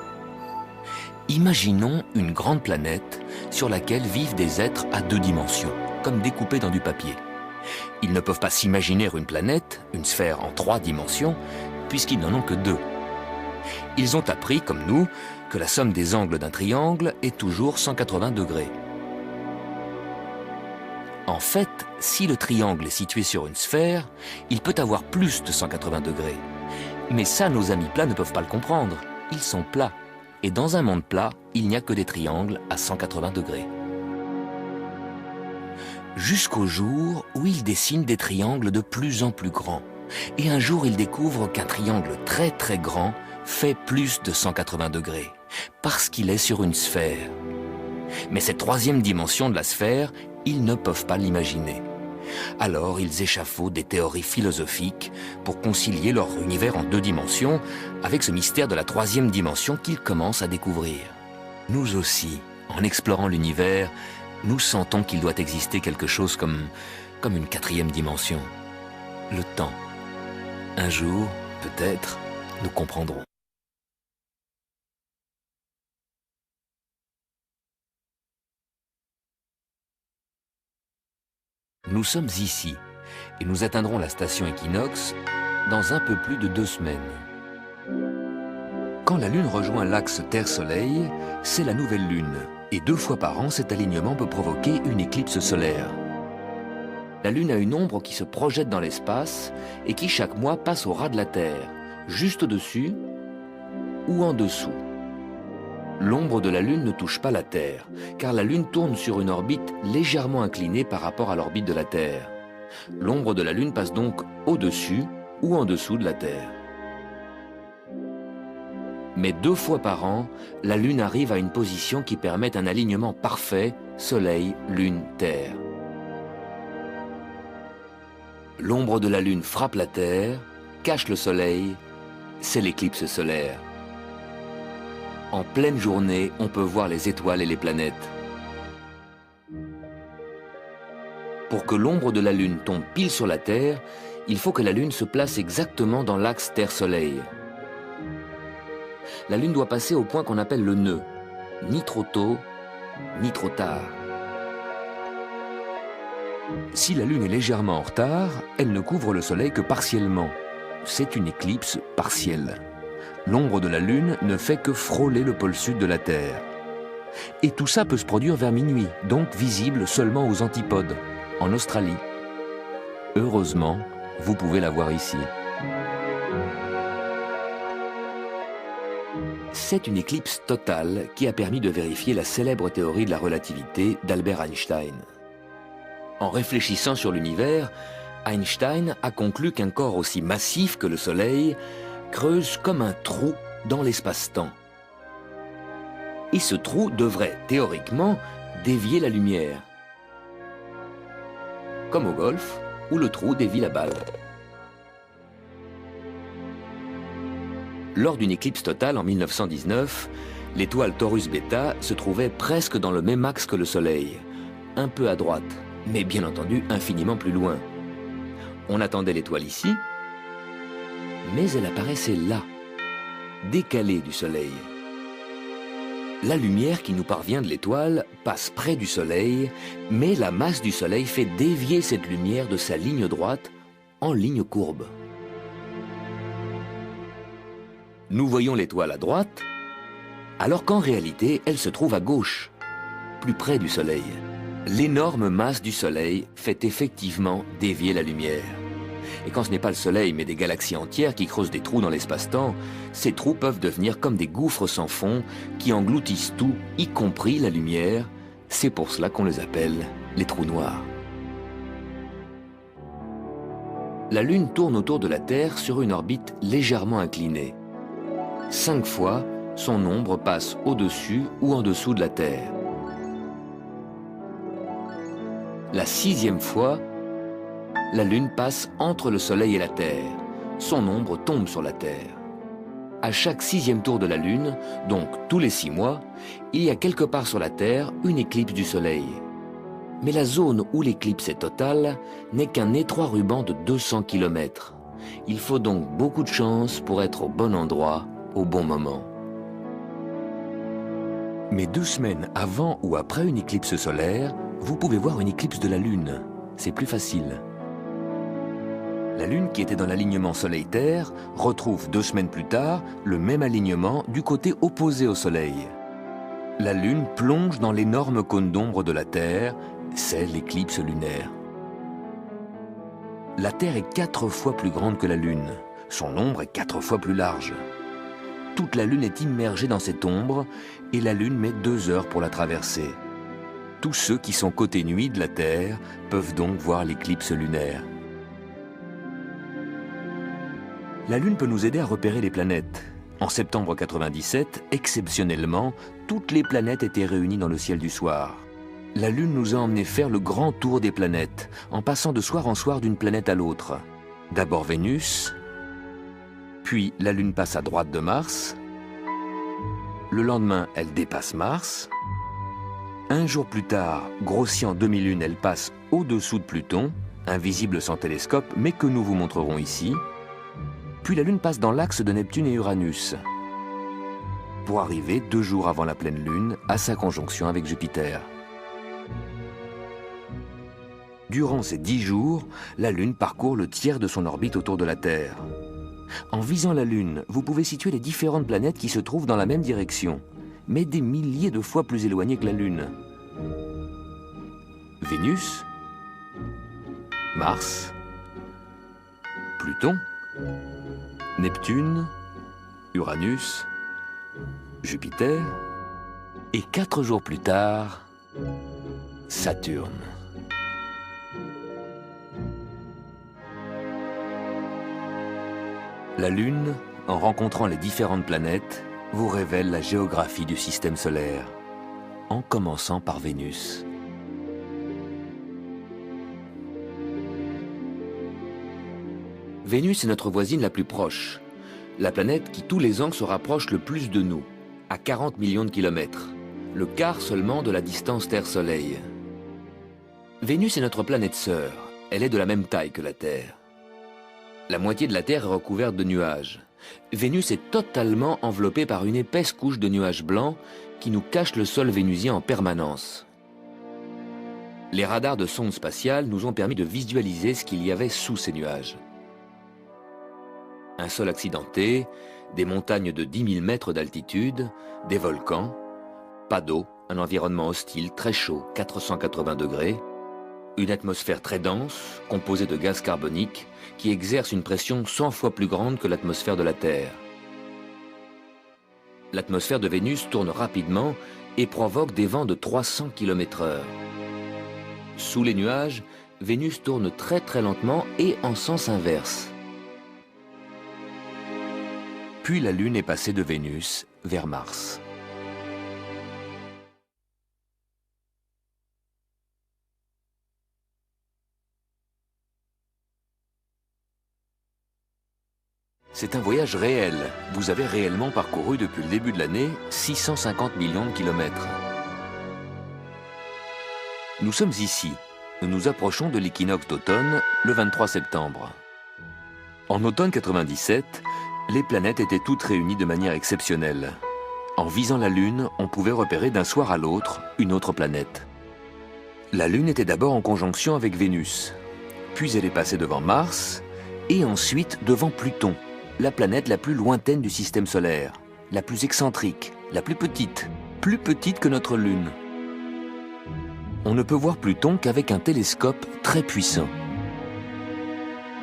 Imaginons une grande planète sur laquelle vivent des êtres à 2 dimensions, comme découpés dans du papier. Ils ne peuvent pas s'imaginer une planète, une sphère en 3 dimensions, puisqu'ils n'en ont que 2. Ils ont appris, comme nous, que la somme des angles d'un triangle est toujours 180 degrés. En fait, si le triangle est situé sur une sphère, il peut avoir plus de 180 degrés. Mais ça, nos amis plats ne peuvent pas le comprendre. Ils sont plats. Et dans un monde plat, il n'y a que des triangles à 180 degrés. Jusqu'au jour où ils dessinent des triangles de plus en plus grands. Et un jour, ils découvrent qu'un triangle très très grand fait plus de 180 degrés, parce qu'il est sur une sphère. Mais cette 3e dimension de la sphère, ils ne peuvent pas l'imaginer. Alors ils échafaudent des théories philosophiques pour concilier leur univers en 2 dimensions avec ce mystère de la 3e dimension qu'ils commencent à découvrir. Nous aussi, en explorant l'univers, nous sentons qu'il doit exister quelque chose comme une 4e dimension. Le temps. Un jour, peut-être, nous comprendrons. Nous sommes ici et nous atteindrons la station équinoxe dans un peu plus de 2 semaines. Quand la Lune rejoint l'axe Terre-Soleil, c'est la nouvelle Lune et 2 fois par an, cet alignement peut provoquer une éclipse solaire. La Lune a une ombre qui se projette dans l'espace et qui chaque mois passe au ras de la Terre, juste au-dessus ou en dessous. L'ombre de la Lune ne touche pas la Terre, car la Lune tourne sur une orbite légèrement inclinée par rapport à l'orbite de la Terre. L'ombre de la Lune passe donc au-dessus ou en dessous de la Terre. Mais 2 fois par an, la Lune arrive à une position qui permet un alignement parfait Soleil, Lune, Terre. L'ombre de la Lune frappe la Terre, cache le Soleil, c'est l'éclipse solaire. En pleine journée, on peut voir les étoiles et les planètes. Pour que l'ombre de la Lune tombe pile sur la Terre, il faut que la Lune se place exactement dans l'axe Terre-Soleil. La Lune doit passer au point qu'on appelle le nœud, ni trop tôt, ni trop tard. Si la Lune est légèrement en retard, elle ne couvre le Soleil que partiellement. C'est une éclipse partielle. L'ombre de la Lune ne fait que frôler le pôle sud de la Terre. Et tout ça peut se produire vers minuit, donc visible seulement aux antipodes, en Australie. Heureusement, vous pouvez la voir ici. C'est une éclipse totale qui a permis de vérifier la célèbre théorie de la relativité d'Albert Einstein. En réfléchissant sur l'univers, Einstein a conclu qu'un corps aussi massif que le Soleil creuse comme un trou dans l'espace-temps. Et ce trou devrait, théoriquement, dévier la lumière. Comme au golf, où le trou dévie la balle. Lors d'une éclipse totale en 1919, l'étoile Taurus Beta se trouvait presque dans le même axe que le Soleil, un peu à droite, mais bien entendu infiniment plus loin. On attendait l'étoile ici, mais elle apparaissait là, décalée du Soleil. La lumière qui nous parvient de l'étoile passe près du Soleil, mais la masse du Soleil fait dévier cette lumière de sa ligne droite en ligne courbe. Nous voyons l'étoile à droite, alors qu'en réalité, elle se trouve à gauche, plus près du Soleil. L'énorme masse du Soleil fait effectivement dévier la lumière. Et quand ce n'est pas le Soleil, mais des galaxies entières qui creusent des trous dans l'espace-temps, ces trous peuvent devenir comme des gouffres sans fond qui engloutissent tout, y compris la lumière. C'est pour cela qu'on les appelle les trous noirs. La Lune tourne autour de la Terre sur une orbite légèrement inclinée. 5 fois, son ombre passe au-dessus ou en dessous de la Terre. La 6e fois, la Lune passe entre le Soleil et la Terre. Son ombre tombe sur la Terre. À chaque 6e tour de la Lune, donc tous les 6 mois, il y a quelque part sur la Terre une éclipse du Soleil. Mais la zone où l'éclipse est totale n'est qu'un étroit ruban de 200 km. Il faut donc beaucoup de chance pour être au bon endroit, au bon moment. Mais 2 semaines avant ou après une éclipse solaire, vous pouvez voir une éclipse de la Lune. C'est plus facile. La Lune, qui était dans l'alignement Soleil-Terre, retrouve 2 semaines plus tard le même alignement du côté opposé au Soleil. La Lune plonge dans l'énorme cône d'ombre de la Terre, c'est l'éclipse lunaire. La Terre est 4 fois plus grande que la Lune. Son ombre est 4 fois plus large. Toute la Lune est immergée dans cette ombre et la Lune met 2 heures pour la traverser. Tous ceux qui sont côté nuit de la Terre peuvent donc voir l'éclipse lunaire. La Lune peut nous aider à repérer les planètes. En septembre 97, exceptionnellement, toutes les planètes étaient réunies dans le ciel du soir. La Lune nous a emmenés faire le grand tour des planètes, en passant de soir en soir d'une planète à l'autre. D'abord Vénus, puis la Lune passe à droite de Mars. Le lendemain, elle dépasse Mars. Un jour plus tard, grossie en demi-lune, elle passe au-dessous de Pluton, invisible sans télescope, mais que nous vous montrerons ici. Puis la Lune passe dans l'axe de Neptune et Uranus, pour arriver 2 jours avant la pleine Lune à sa conjonction avec Jupiter. Durant ces 10 jours, la Lune parcourt le tiers de son orbite autour de la Terre. En visant la Lune, vous pouvez situer les différentes planètes qui se trouvent dans la même direction, mais des milliers de fois plus éloignées que la Lune. Vénus, Mars, Pluton, Neptune, Uranus, Jupiter, et 4 jours plus tard, Saturne. La Lune, en rencontrant les différentes planètes, vous révèle la géographie du système solaire, en commençant par Vénus. Vénus est notre voisine la plus proche, la planète qui tous les ans se rapproche le plus de nous, à 40 millions de kilomètres, le quart seulement de la distance Terre-Soleil. Vénus est notre planète sœur, elle est de la même taille que la Terre. La moitié de la Terre est recouverte de nuages. Vénus est totalement enveloppée par une épaisse couche de nuages blancs qui nous cache le sol vénusien en permanence. Les radars de sondes spatiales nous ont permis de visualiser ce qu'il y avait sous ces nuages. Un sol accidenté, des montagnes de 10 000 mètres d'altitude, des volcans, pas d'eau, un environnement hostile très chaud, 480 degrés, une atmosphère très dense, composée de gaz carbonique, qui exerce une pression 100 fois plus grande que l'atmosphère de la Terre. L'atmosphère de Vénus tourne rapidement et provoque des vents de 300 km/h. Sous les nuages, Vénus tourne très très lentement et en sens inverse. Puis la Lune est passée de Vénus vers Mars. C'est un voyage réel. Vous avez réellement parcouru depuis le début de l'année 650 millions de kilomètres. Nous sommes ici. Nous nous approchons de l'équinoxe d'automne, le 23 septembre. En automne 97, les planètes étaient toutes réunies de manière exceptionnelle. En visant la Lune, on pouvait repérer d'un soir à l'autre une autre planète. La Lune était d'abord en conjonction avec Vénus, puis elle est passée devant Mars, et ensuite devant Pluton, la planète la plus lointaine du système solaire, la plus excentrique, la plus petite que notre Lune. On ne peut voir Pluton qu'avec un télescope très puissant.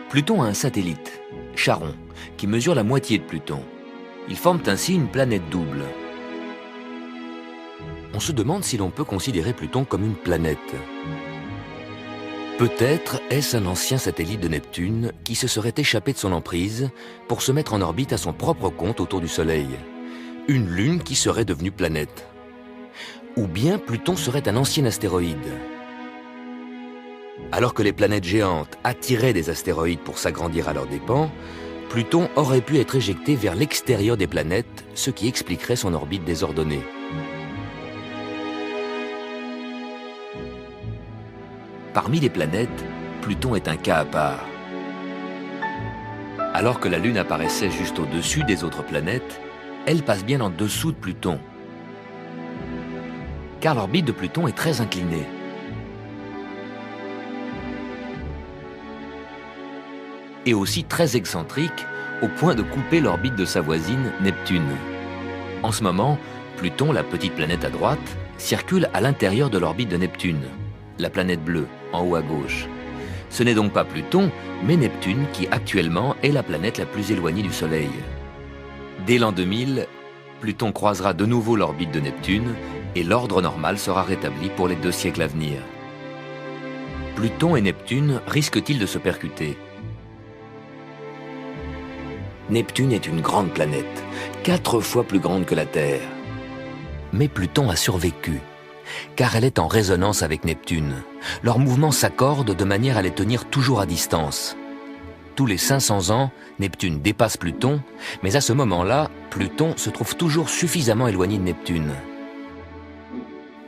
Pluton a un satellite, Charon, qui mesure la moitié de Pluton. Ils forment ainsi une planète double. On se demande si l'on peut considérer Pluton comme une planète. Peut-être est-ce un ancien satellite de Neptune qui se serait échappé de son emprise pour se mettre en orbite à son propre compte autour du Soleil. Une lune qui serait devenue planète. Ou bien Pluton serait un ancien astéroïde. Alors que les planètes géantes attiraient des astéroïdes pour s'agrandir à leurs dépens, Pluton aurait pu être éjecté vers l'extérieur des planètes, ce qui expliquerait son orbite désordonnée. Parmi les planètes, Pluton est un cas à part. Alors que la Lune apparaissait juste au-dessus des autres planètes, elle passe bien en dessous de Pluton. Car l'orbite de Pluton est très inclinée. Et aussi très excentrique, au point de couper l'orbite de sa voisine, Neptune. En ce moment, Pluton, la petite planète à droite, circule à l'intérieur de l'orbite de Neptune, la planète bleue, en haut à gauche. Ce n'est donc pas Pluton, mais Neptune qui actuellement est la planète la plus éloignée du Soleil. Dès l'an 2000, Pluton croisera de nouveau l'orbite de Neptune et l'ordre normal sera rétabli pour les 2 siècles à venir. Pluton et Neptune risquent-ils de se percuter ? Neptune est une grande planète, 4 fois plus grande que la Terre. Mais Pluton a survécu, car elle est en résonance avec Neptune. Leurs mouvements s'accordent de manière à les tenir toujours à distance. Tous les 500 ans, Neptune dépasse Pluton, mais à ce moment-là, Pluton se trouve toujours suffisamment éloigné de Neptune.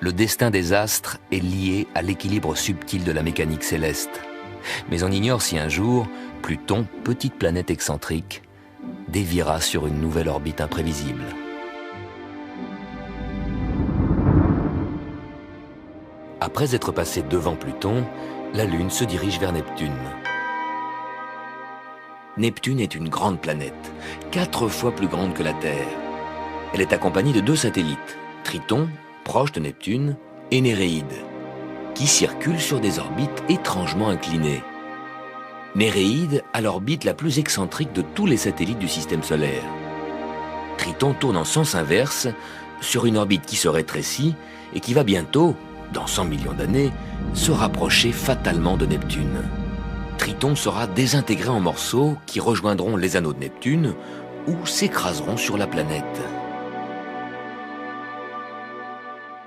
Le destin des astres est lié à l'équilibre subtil de la mécanique céleste. Mais on ignore si un jour, Pluton, petite planète excentrique, déviera sur une nouvelle orbite imprévisible. Après être passé devant Pluton, la Lune se dirige vers Neptune. Neptune est une grande planète, 4 fois plus grande que la Terre. Elle est accompagnée de 2 satellites, Triton, proche de Neptune, et Néréide, qui circulent sur des orbites étrangement inclinées. Néréide a l'orbite la plus excentrique de tous les satellites du système solaire. Triton tourne en sens inverse sur une orbite qui se rétrécit et qui va bientôt, dans 100 millions d'années, se rapprocher fatalement de Neptune. Triton sera désintégré en morceaux qui rejoindront les anneaux de Neptune ou s'écraseront sur la planète.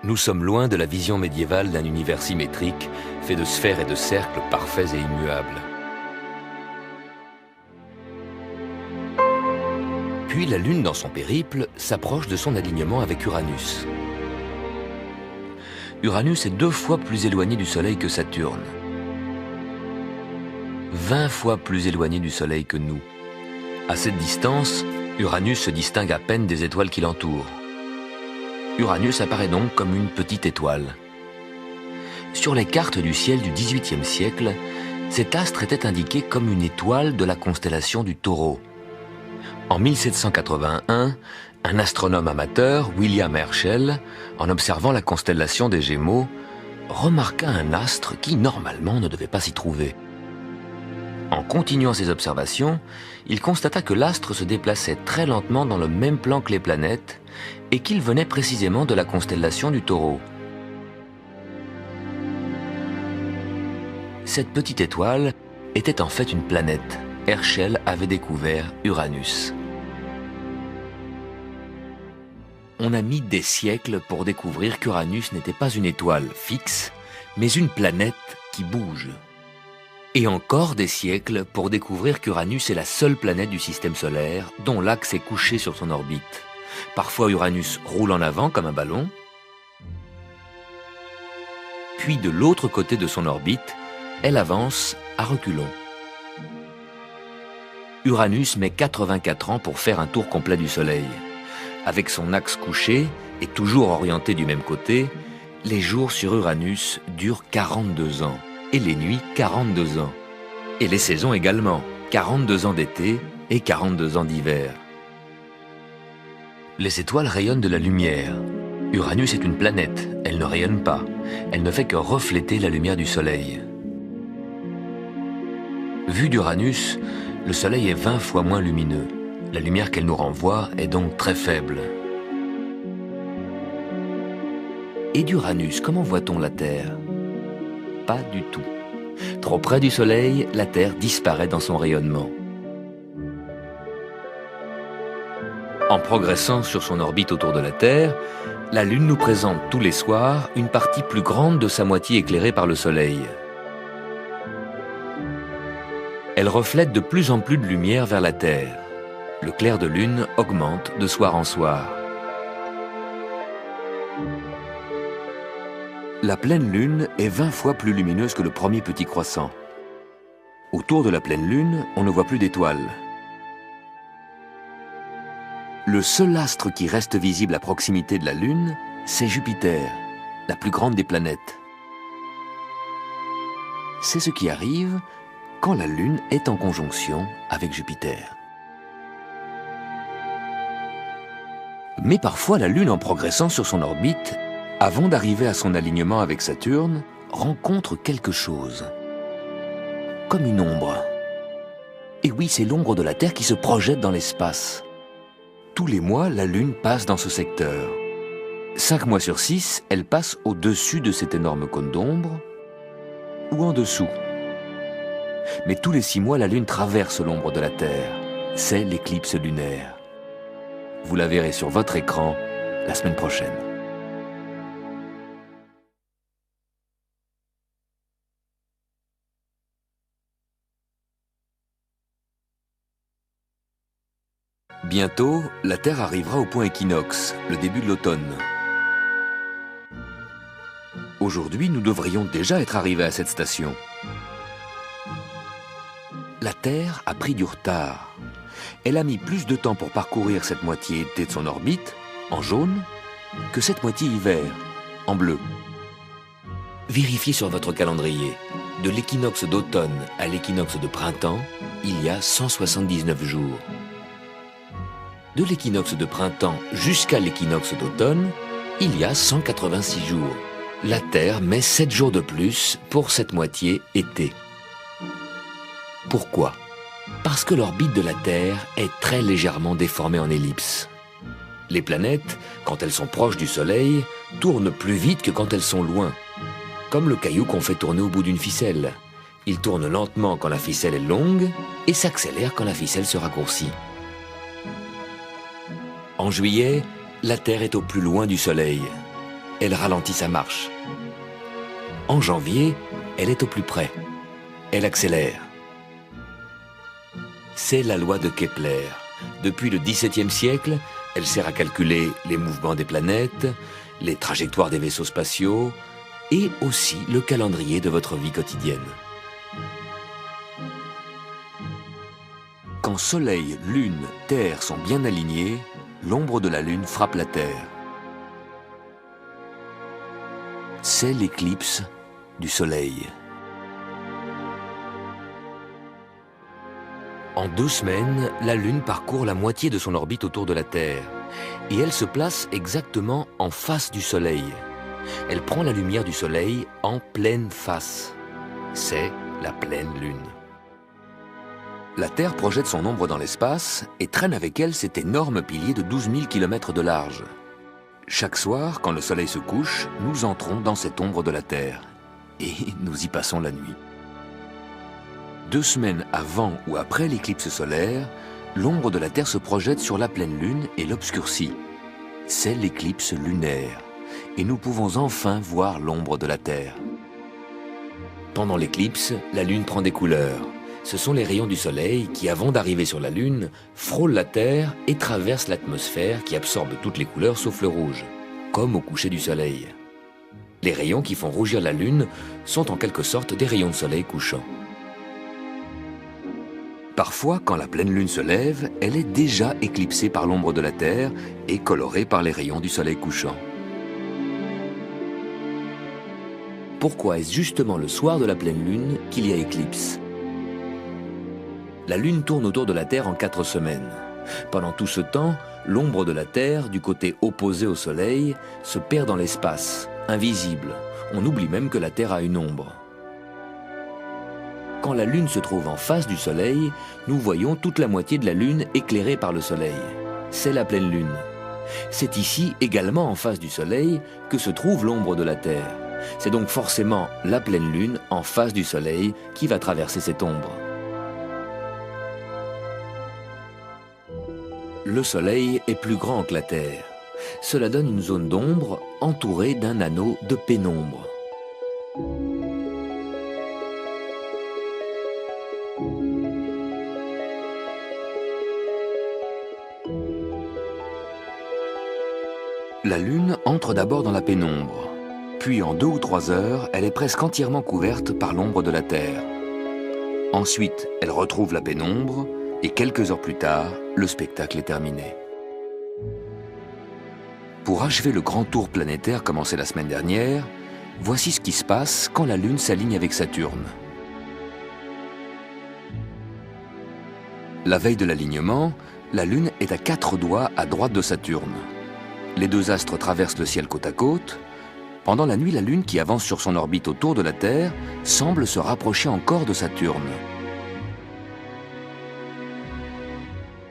Nous sommes loin de la vision médiévale d'un univers symétrique, fait de sphères et de cercles parfaits et immuables. Puis la Lune, dans son périple, s'approche de son alignement avec Uranus. Uranus est 2 fois plus éloigné du Soleil que Saturne. 20 fois plus éloigné du Soleil que nous. À cette distance, Uranus se distingue à peine des étoiles qui l'entourent. Uranus apparaît donc comme une petite étoile. Sur les cartes du ciel du XVIIIe siècle, cet astre était indiqué comme une étoile de la constellation du Taureau. En 1781, un astronome amateur, William Herschel, en observant la constellation des Gémeaux, remarqua un astre qui normalement ne devait pas s'y trouver. En continuant ses observations, il constata que l'astre se déplaçait très lentement dans le même plan que les planètes et qu'il venait précisément de la constellation du Taureau. Cette petite étoile était en fait une planète. Herschel avait découvert Uranus. On a mis des siècles pour découvrir qu'Uranus n'était pas une étoile fixe, mais une planète qui bouge. Et encore des siècles pour découvrir qu'Uranus est la seule planète du système solaire dont l'axe est couché sur son orbite. Parfois Uranus roule en avant comme un ballon, puis de l'autre côté de son orbite, elle avance à reculons. Uranus met 84 ans pour faire un tour complet du Soleil. Avec son axe couché et toujours orienté du même côté, les jours sur Uranus durent 42 ans et les nuits 42 ans. Et les saisons également, 42 ans d'été et 42 ans d'hiver. Les étoiles rayonnent de la lumière. Uranus est une planète, elle ne rayonne pas. Elle ne fait que refléter la lumière du Soleil. Vu d'Uranus, le Soleil est 20 fois moins lumineux. La lumière qu'elle nous renvoie est donc très faible. Et d'Uranus, comment voit-on la Terre? Pas du tout. Trop près du Soleil, la Terre disparaît dans son rayonnement. En progressant sur son orbite autour de la Terre, la Lune nous présente tous les soirs une partie plus grande de sa moitié éclairée par le Soleil. Elle reflète de plus en plus de lumière vers la Terre. Le clair de lune augmente de soir en soir. La pleine lune est 20 fois plus lumineuse que le premier petit croissant. Autour de la pleine lune, on ne voit plus d'étoiles. Le seul astre qui reste visible à proximité de la Lune, c'est Jupiter, la plus grande des planètes. C'est ce qui arrive quand la Lune est en conjonction avec Jupiter. Mais parfois, la Lune, en progressant sur son orbite, avant d'arriver à son alignement avec Saturne, rencontre quelque chose. Comme une ombre. Et oui, c'est l'ombre de la Terre qui se projette dans l'espace. Tous les mois, la Lune passe dans ce secteur. 5 mois sur 6, elle passe au-dessus de cet énorme cône d'ombre, ou en dessous. Mais tous les 6 mois, la Lune traverse l'ombre de la Terre. C'est l'éclipse lunaire. Vous la verrez sur votre écran la semaine prochaine. Bientôt, la Terre arrivera au point équinoxe, le début de l'automne. Aujourd'hui, nous devrions déjà être arrivés à cette station. La Terre a pris du retard. Elle a mis plus de temps pour parcourir cette moitié été de son orbite, en jaune, que cette moitié hiver, en bleu. Vérifiez sur votre calendrier. De l'équinoxe d'automne à l'équinoxe de printemps, il y a 179 jours. De l'équinoxe de printemps jusqu'à l'équinoxe d'automne, il y a 186 jours. La Terre met 7 jours de plus pour cette moitié été. Pourquoi? Parce que l'orbite de la Terre est très légèrement déformée en ellipse. Les planètes, quand elles sont proches du Soleil, tournent plus vite que quand elles sont loin. Comme le caillou qu'on fait tourner au bout d'une ficelle. Il tourne lentement quand la ficelle est longue et s'accélère quand la ficelle se raccourcit. En juillet, la Terre est au plus loin du Soleil. Elle ralentit sa marche. En janvier, elle est au plus près. Elle accélère. C'est la loi de Kepler. Depuis le XVIIe siècle, elle sert à calculer les mouvements des planètes, les trajectoires des vaisseaux spatiaux et aussi le calendrier de votre vie quotidienne. Quand Soleil, Lune, Terre sont bien alignés, l'ombre de la Lune frappe la Terre. C'est l'éclipse du Soleil. En 2 semaines, la Lune parcourt la moitié de son orbite autour de la Terre et elle se place exactement en face du Soleil. Elle prend la lumière du Soleil en pleine face. C'est la pleine Lune. La Terre projette son ombre dans l'espace et traîne avec elle cet énorme pilier de 12 000 km de large. Chaque soir, quand le Soleil se couche, nous entrons dans cette ombre de la Terre et nous y passons la nuit. 2 semaines avant ou après l'éclipse solaire, l'ombre de la Terre se projette sur la pleine Lune et l'obscurcit. C'est l'éclipse lunaire et nous pouvons enfin voir l'ombre de la Terre. Pendant l'éclipse, la Lune prend des couleurs. Ce sont les rayons du Soleil qui, avant d'arriver sur la Lune, frôlent la Terre et traversent l'atmosphère qui absorbe toutes les couleurs sauf le rouge, comme au coucher du Soleil. Les rayons qui font rougir la Lune sont en quelque sorte des rayons de soleil couchant. Parfois, quand la pleine Lune se lève, elle est déjà éclipsée par l'ombre de la Terre et colorée par les rayons du soleil couchant. Pourquoi est-ce justement le soir de la pleine Lune qu'il y a éclipse? La Lune tourne autour de la Terre en 4 semaines. Pendant tout ce temps, l'ombre de la Terre, du côté opposé au Soleil, se perd dans l'espace, invisible. On oublie même que la Terre a une ombre. Quand la Lune se trouve en face du Soleil, nous voyons toute la moitié de la Lune éclairée par le Soleil. C'est la pleine Lune. C'est ici, également en face du Soleil, que se trouve l'ombre de la Terre. C'est donc forcément la pleine Lune en face du Soleil qui va traverser cette ombre. Le Soleil est plus grand que la Terre. Cela donne une zone d'ombre entourée d'un anneau de pénombre. La Lune entre d'abord dans la pénombre. Puis en 2 ou 3 heures, elle est presque entièrement couverte par l'ombre de la Terre. Ensuite, elle retrouve la pénombre et quelques heures plus tard, le spectacle est terminé. Pour achever le grand tour planétaire commencé la semaine dernière, voici ce qui se passe quand la Lune s'aligne avec Saturne. La veille de l'alignement, la Lune est à 4 doigts à droite de Saturne. Les 2 astres traversent le ciel côte à côte. Pendant la nuit, la Lune, qui avance sur son orbite autour de la Terre, semble se rapprocher encore de Saturne.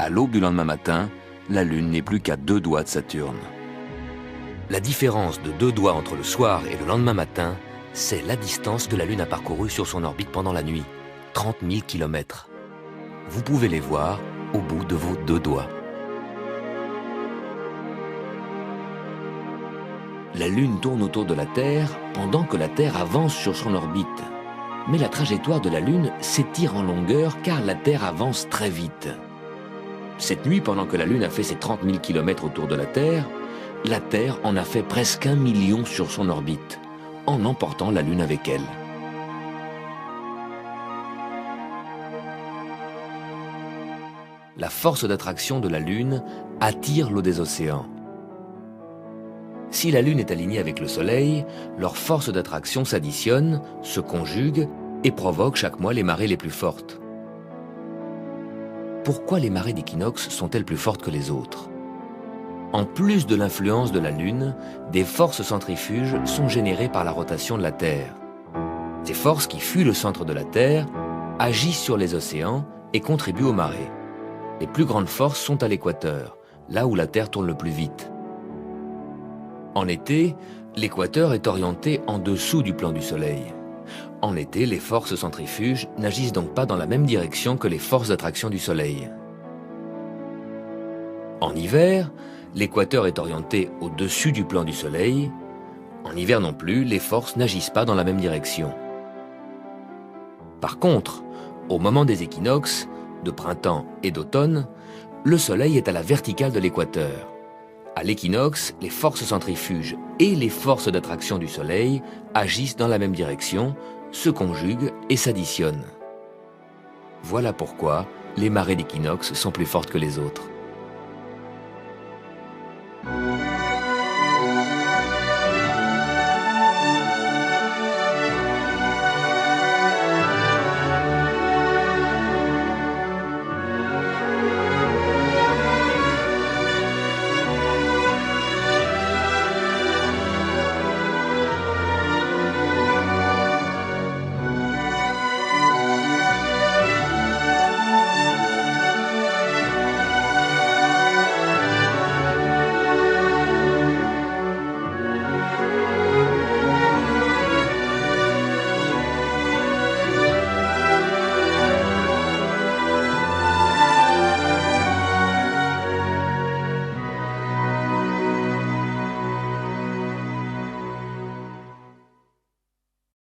À l'aube du lendemain matin, la Lune n'est plus qu'à 2 doigts de Saturne. La différence de 2 doigts entre le soir et le lendemain matin, c'est la distance que la Lune a parcourue sur son orbite pendant la nuit, 30 000 km. Vous pouvez les voir au bout de vos 2 doigts. La Lune tourne autour de la Terre pendant que la Terre avance sur son orbite. Mais la trajectoire de la Lune s'étire en longueur car la Terre avance très vite. Cette nuit, pendant que la Lune a fait ses 30 000 km autour de la Terre en a fait presque 1 million sur son orbite, en emportant la Lune avec elle. La force d'attraction de la Lune attire l'eau des océans. Si la Lune est alignée avec le Soleil, leurs forces d'attraction s'additionnent, se conjuguent et provoquent chaque mois les marées les plus fortes. Pourquoi les marées d'équinoxe sont-elles plus fortes que les autres? En plus de l'influence de la Lune, des forces centrifuges sont générées par la rotation de la Terre. Ces forces qui fuient le centre de la Terre agissent sur les océans et contribuent aux marées. Les plus grandes forces sont à l'équateur, là où la Terre tourne le plus vite. En été, l'équateur est orienté en dessous du plan du Soleil. En été, les forces centrifuges n'agissent donc pas dans la même direction que les forces d'attraction du Soleil. En hiver, l'équateur est orienté au-dessus du plan du Soleil. En hiver non plus, les forces n'agissent pas dans la même direction. Par contre, au moment des équinoxes, de printemps et d'automne, le Soleil est à la verticale de l'équateur. À l'équinoxe, les forces centrifuges et les forces d'attraction du Soleil agissent dans la même direction, se conjuguent et s'additionnent. Voilà pourquoi les marées d'équinoxe sont plus fortes que les autres.